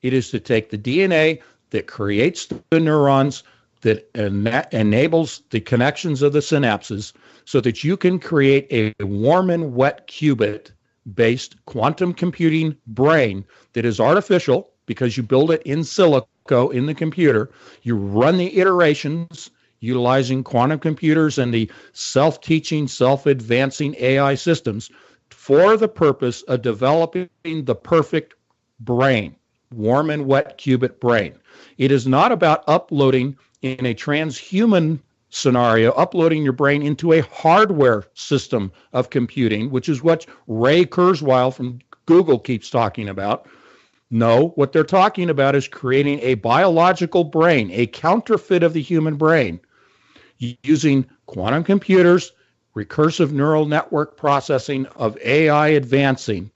It is to take the DNA that creates the neurons, that enables the connections of the synapses, so that you can create a warm and wet qubit-based quantum computing brain that is artificial because you build it in silico in the computer. You run the iterations utilizing quantum computers and the self-teaching, self-advancing AI systems for the purpose of developing the perfect brain, warm and wet qubit brain. It is not about uploading in a transhuman scenario, uploading your brain into a hardware system of computing, which is what Ray Kurzweil from Google keeps talking about. No, what they're talking about is creating a biological brain, a counterfeit of the human brain, using quantum computers, recursive neural network processing of AI advancing,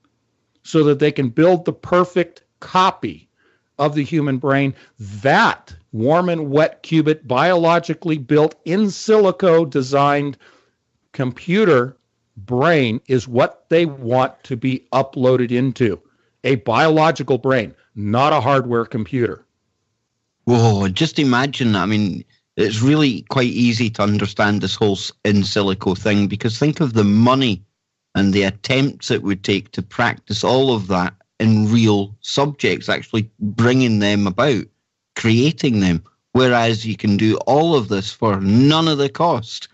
so that they can build the perfect copy of the human brain. That warm and wet qubit, biologically built in silico designed computer brain is what they want to be uploaded into. A biological brain, not a hardware computer. Whoa, just imagine. I mean, it's really quite easy to understand this whole in silico thing, because think of the money and the attempts it would take to practice all of that in real subjects, actually bringing them about, creating them, whereas you can do all of this for none of the cost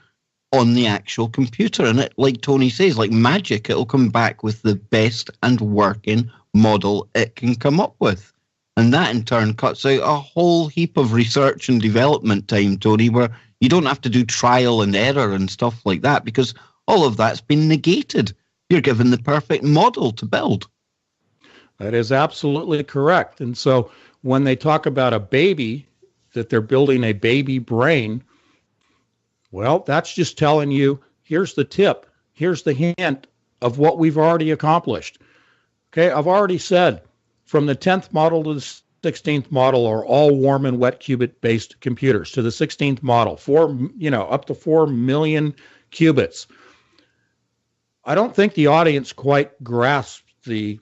on the actual computer. And it, like Tony says, like magic, it'll come back with the best and working model it can come up with. And that in turn cuts out a whole heap of research and development time, Tony, where you don't have to do trial and error and stuff like that, because all of that's been negated. You're given the perfect model to build. That is absolutely correct. And so when they talk about a baby, that they're building a baby brain, well, that's just telling you, here's the tip, here's the hint of what we've already accomplished. Okay, I've already said from the 10th model to the 16th model are all warm and wet qubit-based computers. To the 16th model, up to 4 million qubits. I don't think the audience quite grasps the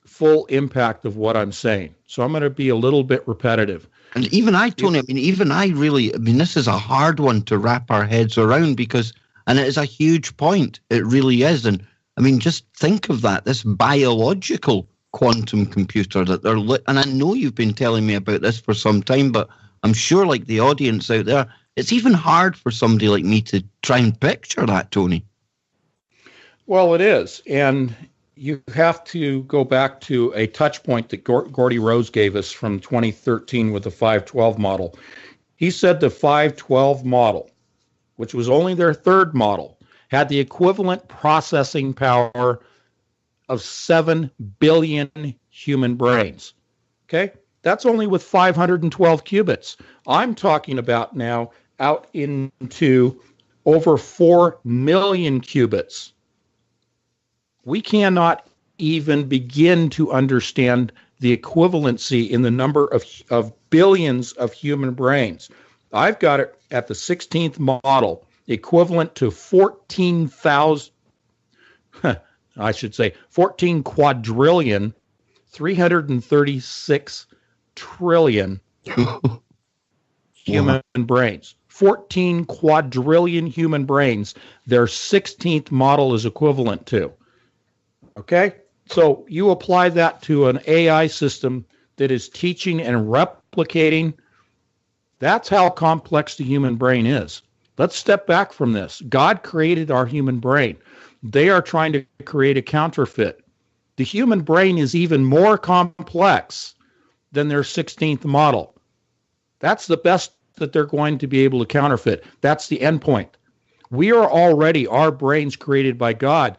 full impact of what I'm saying. So I'm going to be a little bit repetitive. And even I, Tony, this is a hard one to wrap our heads around, because, and it is a huge point. It really is. And I mean, just think of that, this biological quantum computer that they're and I know you've been telling me about this for some time, but I'm sure, like the audience out there, it's even hard for somebody like me to try and picture that, Tony. Well, it is. And you have to go back to a touch point that Gordy Rose gave us from 2013 with the 512 model. He said the 512 model, which was only their third model, had the equivalent processing power of 7 billion human brains. Okay? That's only with 512 qubits. I'm talking about now out into over 4 million qubits. We cannot even begin to understand the equivalency in the number of billions of human brains. I've got it at the 16th model, equivalent to 14 quadrillion, 336 trillion human brains. 14 quadrillion human brains, their 16th model is equivalent to. Okay? So you apply that to an AI system that is teaching and replicating. That's how complex the human brain is. Let's step back from this. God created our human brain. They are trying to create a counterfeit. The human brain is even more complex than their 16th model. That's the best that they're going to be able to counterfeit. That's the end point. We are already, our brains created by God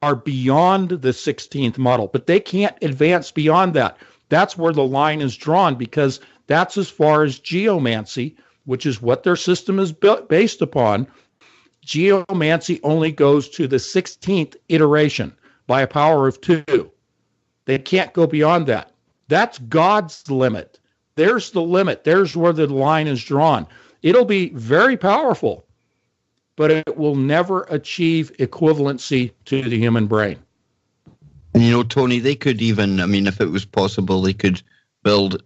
are beyond the 16th model, but they can't advance beyond that. That's where the line is drawn, because that's as far as geomancy, which is what their system is based upon. Geomancy only goes to the 16th iteration by a power of 2. They can't go beyond that. That's God's limit. There's the limit. There's where the line is drawn. It'll be very powerful, but it will never achieve equivalency to the human brain. And, you know, Tony, they could even, I mean, if it was possible, they could build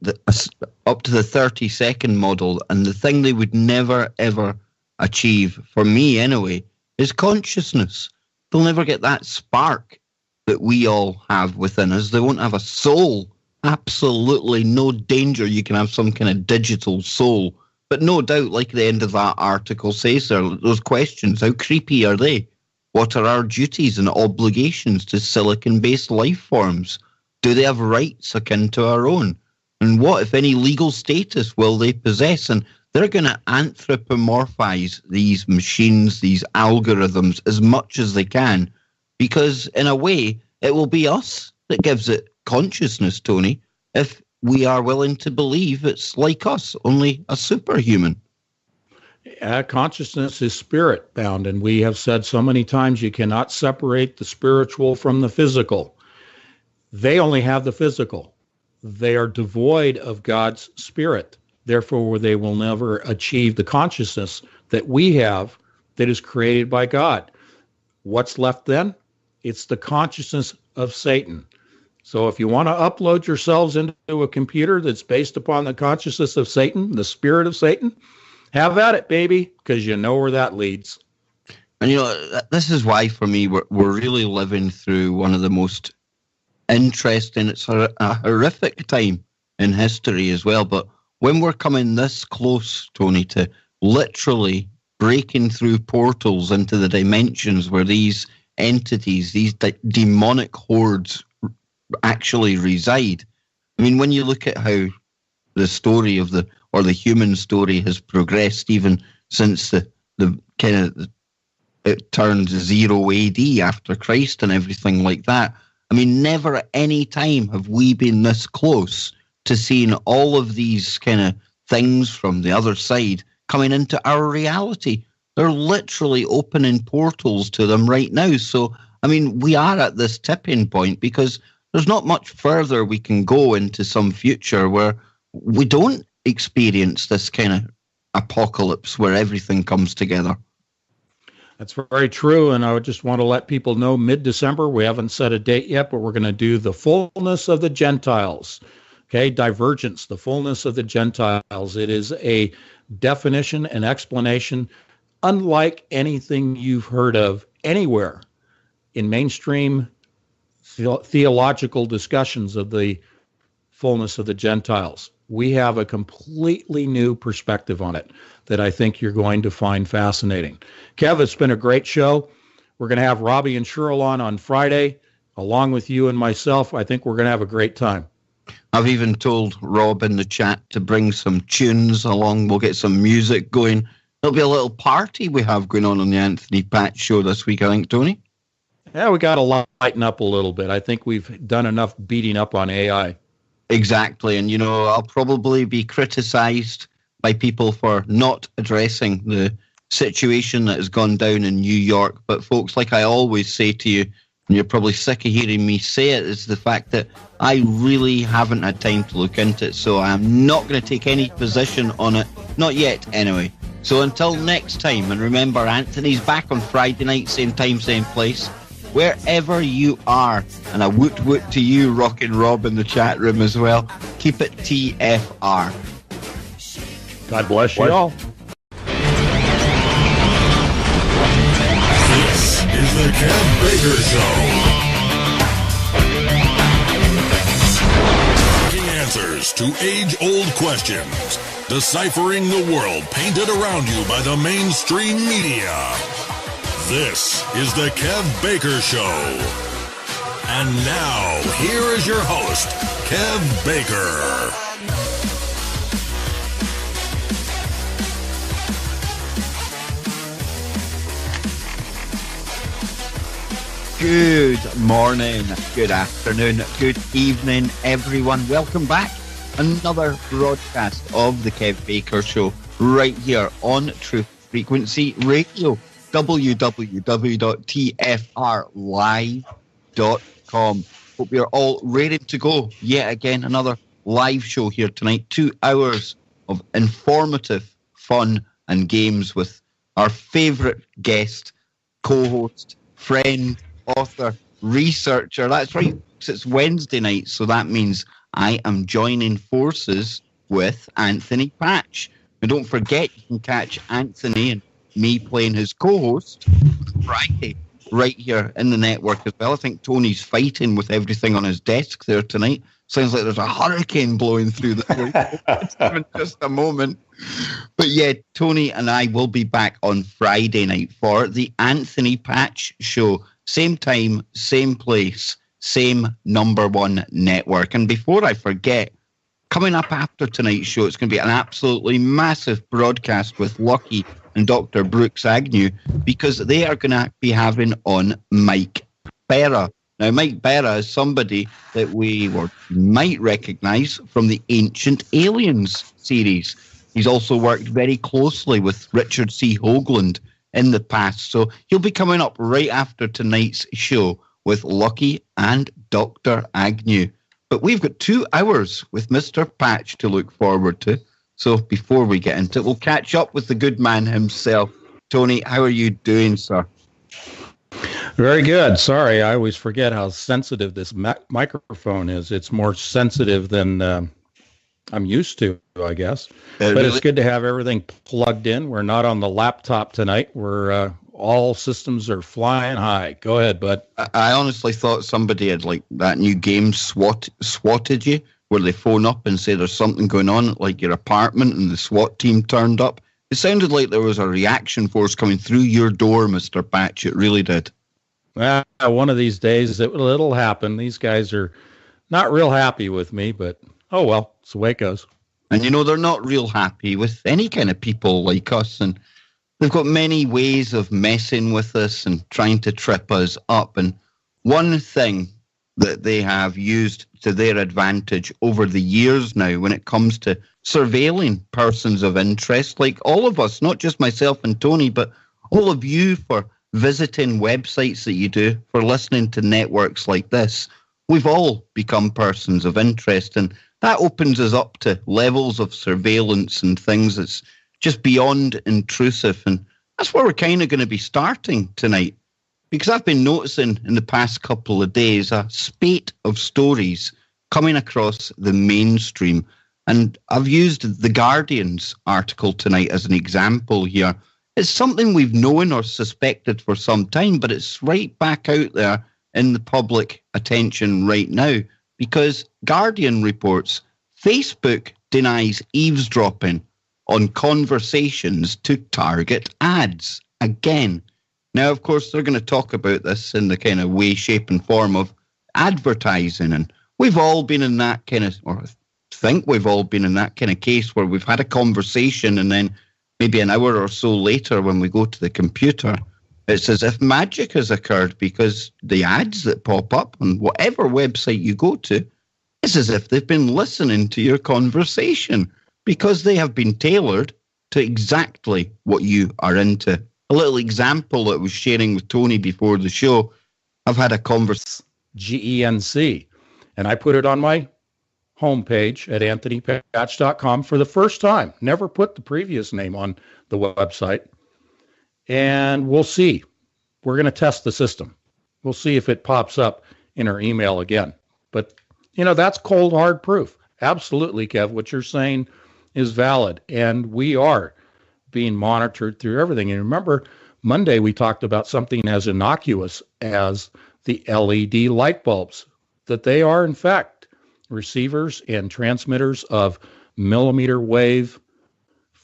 up to the 32nd model, and the thing they would never, ever achieve, for me anyway, is consciousness. They'll never get that spark that we all have within us. They won't have a soul. Absolutely no danger you can have some kind of digital soul. But no doubt, like the end of that article says there, those questions, how creepy are they? What are our duties and obligations to silicon-based life forms? Do they have rights akin to our own? And what, if any, legal status will they possess? And they're going to anthropomorphize these machines, these algorithms, as much as they can, because in a way, it will be us that gives it consciousness, Tony, if we are willing to believe it's like us, only a superhuman. Consciousness is spirit bound, and we have said so many times you cannot separate the spiritual from the physical. They only have the physical. They are devoid of God's spirit. Therefore, they will never achieve the consciousness that we have that is created by God. What's left then? It's the consciousness of Satan. So if you want to upload yourselves into a computer that's based upon the consciousness of Satan, the spirit of Satan, have at it, baby, because you know where that leads. And, you know, this is why, for me, we're really living through one of the most interesting, it's a horrific time in history as well. But when we're coming this close, Tony, to literally breaking through portals into the dimensions where these entities, these demonic hordes actually reside. I mean, when you look at how the story of the human story has progressed, even since the kind of it turned 0 AD after Christ and everything like that. I mean, never at any time have we been this close to seeing all of these kind of things from the other side coming into our reality. They're literally opening portals to them right now. So, I mean, we are at this tipping point, because there's not much further we can go into some future where we don't experience this kind of apocalypse where everything comes together. That's very true, and I would just want to let people know mid-December, we haven't set a date yet, but we're going to do the fullness of the Gentiles. Okay, Divergence, the fullness of the Gentiles. It is a definition and explanation unlike anything you've heard of anywhere in mainstream theological discussions of the fullness of the Gentiles. We have a completely new perspective on it that I think you're going to find fascinating. Kev, it's been a great show. We're going to have Robbie and Cheryl on Friday, along with you and myself. I think we're going to have a great time. I've even told Rob in the chat to bring some tunes along. We'll get some music going. There'll be a little party we have going on the Anthony Patch Show this week, I think, Tony. Yeah, we got to lighten up a little bit. I think we've done enough beating up on AI. Exactly. And, you know, I'll probably be criticized by people for not addressing the situation that has gone down in New York. But, folks, like I always say to you, and you're probably sick of hearing me say it, is the fact that I really haven't had time to look into it. So I'm not going to take any position on it. Not yet, anyway. So until next time, and remember, Anthony's back on Friday night, same time, same place. Wherever you are, and a woot woot to you, Rockin' Rob, in the chat room as well. Keep it TFR. God bless you all. This is the Kev Baker Show. Seeking answers to age-old questions. Deciphering the world painted around you by the mainstream media. This is the Kev Baker Show. And now, here is your host, Kev Baker. Good morning, good afternoon, good evening, everyone. Welcome back. Another broadcast of the Kev Baker Show right here on Truth Frequency Radio, www.tfrlive.com. Hope you're all ready to go. Yet again, another live show here tonight. 2 hours of informative fun and games with our favourite guest, co-host, friend, author, researcher. That's right, it's Wednesday night, so that means I am joining forces with Anthony Patch. And don't forget, you can catch Anthony and me playing his co-host Friday right here in the network as well. I think Tony's fighting with everything on his desk there tonight. Sounds like there's a hurricane blowing through the place in just a moment. But yeah, Tony and I will be back on Friday night for the Anthony Patch Show. Same time, same place, same number one network. And before I forget, coming up after tonight's show, it's going to be an absolutely massive broadcast with Lucky and Dr. Brooks Agnew, because they are going to be having on Mike Berra. Now, Mike Berra is somebody that we might recognise from the Ancient Aliens series. He's also worked very closely with Richard C. Hoagland in the past. So he'll be coming up right after tonight's show with Lucky and Dr. Agnew. But we've got 2 hours with Mr. Patch to look forward to. So before we get into it, we'll catch up with the good man himself. Tony, how are you doing, sir? Very good. Sorry, I always forget how sensitive this microphone is. It's more sensitive than I'm used to, I guess. But it's good to have everything plugged in. We're not on the laptop tonight. We're all systems are flying high. Go ahead, bud. I honestly thought somebody had, like, that new game swatted you, where they phone up and say there's something going on at, like, your apartment, and the SWAT team turned up. It sounded like there was a reaction force coming through your door, Mr. Patch. It really did. Well, one of these days it'll happen. These guys are not real happy with me, but oh well, it's the way it goes. And you know, they're not real happy with any kind of people like us, and they've got many ways of messing with us and trying to trip us up. And one thing that they have used to their advantage over the years now when it comes to surveilling persons of interest, like all of us, not just myself and Tony, but all of you, for visiting websites that you do, for listening to networks like this, we've all become persons of interest. And that opens us up to levels of surveillance and things that's just beyond intrusive. And that's where we're kind of going to be starting tonight. Because I've been noticing in the past couple of days a spate of stories coming across the mainstream. And I've used The Guardian's article tonight as an example here. It's something we've known or suspected for some time, but it's right back out there in the public attention right now, because Guardian reports Facebook denies eavesdropping on conversations to target ads again. Now, of course, they're going to talk about this in the kind of way, shape, and form of advertising. And we've all been in that kind of, or think we've all been in that kind of case where we've had a conversation and then maybe an hour or so later when we go to the computer, it's as if magic has occurred, because the ads that pop up on whatever website you go to, it's as if they've been listening to your conversation, because they have been tailored to exactly what you are into. A little example that I was sharing with Tony before the show, I've had a conversation. GENC, and I put it on my homepage at anthonypatch.com for the first time. Never put the previous name on the website. And we'll see. We're going to test the system. We'll see if it pops up in our email again. But, you know, that's cold, hard proof. Absolutely, Kev. What you're saying is valid. And we are being monitored through everything. And remember, Monday we talked about something as innocuous as the LED light bulbs, that they are, in fact, receivers and transmitters of millimeter wave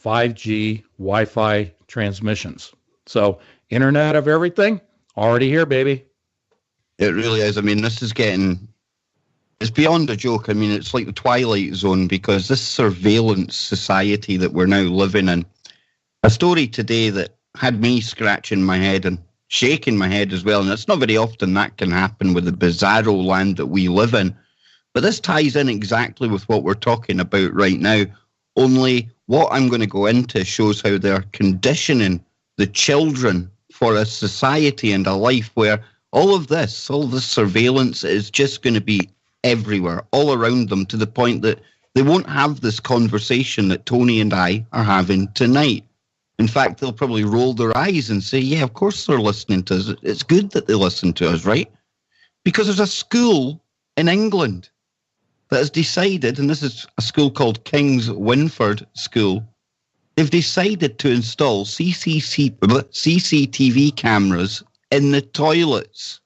5G Wi-Fi transmissions. So Internet of everything, already here, baby. It really is. I mean, this is it's beyond a joke. I mean, it's like the Twilight Zone, because this surveillance society that we're now living in, a story today that had me scratching my head and shaking my head as well. And it's not very often that can happen with the bizarro land that we live in. But this ties in exactly with what we're talking about right now. Only what I'm going to go into shows how they're conditioning the children for a society and a life where all this surveillance is just going to be everywhere, all around them, to the point that they won't have this conversation that Tony and I are having tonight. In fact, they'll probably roll their eyes and say, yeah, of course they're listening to us. It's good that they listen to us, right? Because there's a school in England that has decided, and this is a school called King's Winford School, they've decided to install CCTV cameras in the toilets.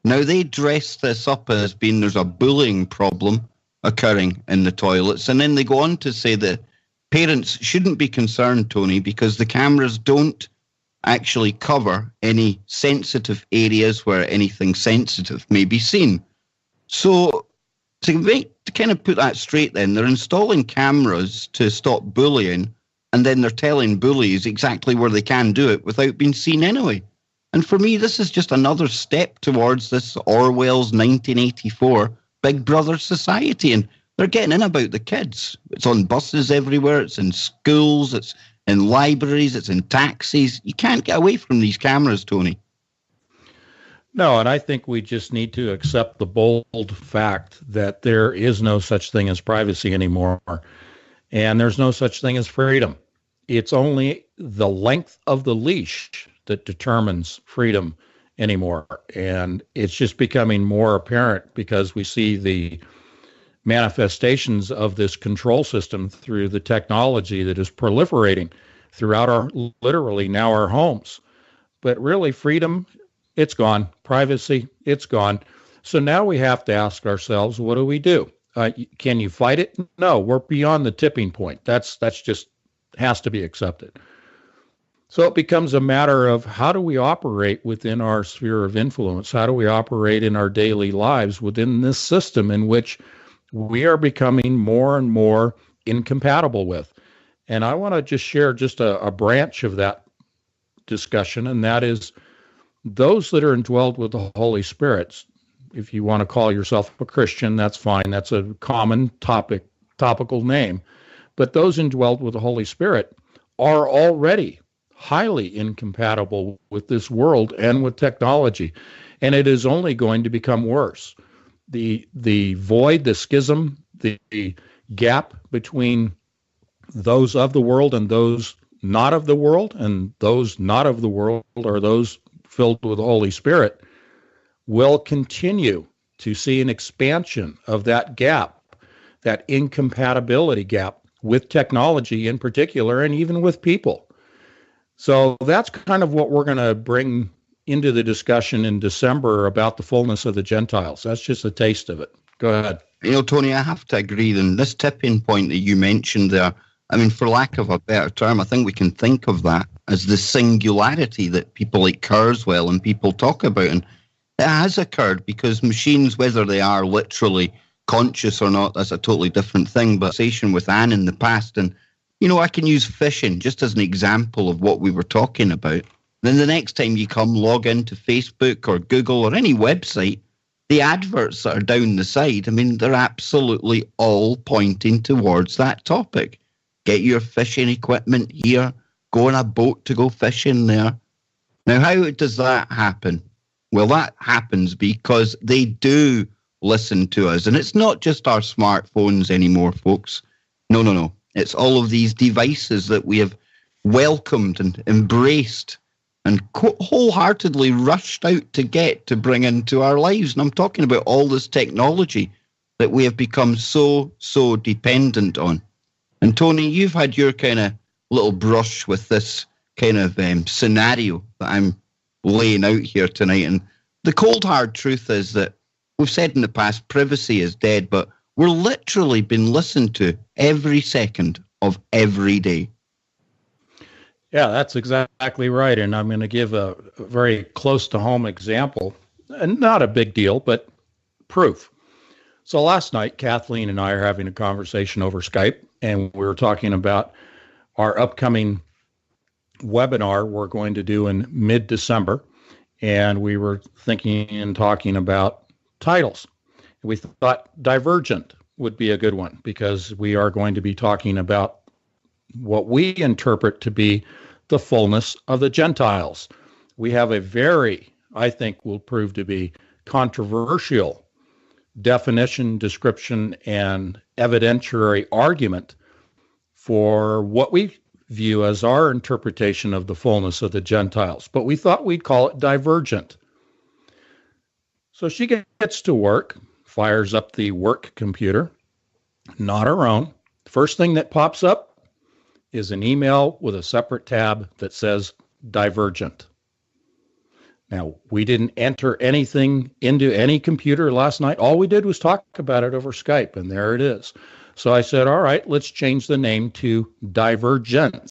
Now, they dress this up as being there's a bullying problem occurring in the toilets, and then they go on to say that parents shouldn't be concerned, Tony, because the cameras don't actually cover any sensitive areas where anything sensitive may be seen. So to kind of put that straight then, they're installing cameras to stop bullying, and then they're telling bullies exactly where they can do it without being seen anyway. And for me, this is just another step towards this Orwell's 1984 Big Brother society, and they're getting in about the kids. It's on buses everywhere, it's in schools, it's in libraries, it's in taxis. You can't get away from these cameras, Tony. No, and I think we just need to accept the bold fact that there is no such thing as privacy anymore, and there's no such thing as freedom. It's only the length of the leash that determines freedom anymore, and it's just becoming more apparent because we see the manifestations of this control system through the technology that is proliferating throughout literally now our homes. But really, freedom, it's gone. Privacy, it's gone. So now we have to ask ourselves, what do we do? Can you fight it? No, we're beyond the tipping point. That's just has to be accepted. So it becomes a matter of how do we operate within our sphere of influence? How do we operate in our daily lives within this system in which we are becoming more and more incompatible with? And I want to just share just a branch of that discussion, and that is those that are indwelled with the Holy Spirit. If you want to call yourself a Christian, that's fine. That's a common topical name. But those indwelled with the Holy Spirit are already highly incompatible with this world and with technology. And it is only going to become worse. The void, the schism, the gap between those of the world and those not of the world, and those not of the world are those filled with the Holy Spirit, will continue to see an expansion of that gap, that incompatibility gap with technology in particular, and even with people. So that's kind of what we're going to bring into the discussion in December about the fullness of the Gentiles. That's just a taste of it. Go ahead. You know, Tony, I have to agree. Then this tipping point that you mentioned there, I mean, for lack of a better term, I think we can think of that as the singularity that people like Kurzweil and people talk about. And it has occurred because machines, whether they are literally conscious or not, that's a totally different thing. But conversation with Anne in the past, and you know, I can use phishing just as an example of what we were talking about. Then the next time you come, log into Facebook or Google or any website, the adverts that are down the side, I mean, they're absolutely all pointing towards that topic. Get your fishing equipment here, go on a boat to go fishing there. Now, how does that happen? Well, that happens because they do listen to us. And it's not just our smartphones anymore, folks. No. It's all of these devices that we have welcomed and embraced and wholeheartedly rushed out to get to bring into our lives. And I'm talking about all this technology that we have become so dependent on. And Tony, you've had your kind of little brush with this kind of scenario that I'm laying out here tonight. And the cold hard truth is that we've said in the past, privacy is dead, but we're literally being listened to every second of every day. Yeah, that's exactly right. And I'm going to give a very close to home example, and not a big deal, but proof. So last night, Kathleen and I are having a conversation over Skype, and we were talking about our upcoming webinar we're going to do in mid-December. And we were thinking and talking about titles. We thought Divergent would be a good one because we are going to be talking about what we interpret to be the fullness of the Gentiles. We have a very, I think, will prove to be controversial definition, description, and evidentiary argument for what we view as our interpretation of the fullness of the Gentiles. But we thought we'd call it Divergent. So she gets to work, fires up the work computer, not her own. First thing that pops up is an email with a separate tab that says Divergent. Now, we didn't enter anything into any computer last night. All we did was talk about it over Skype, and there it is. So I said, all right, let's change the name to Divergence.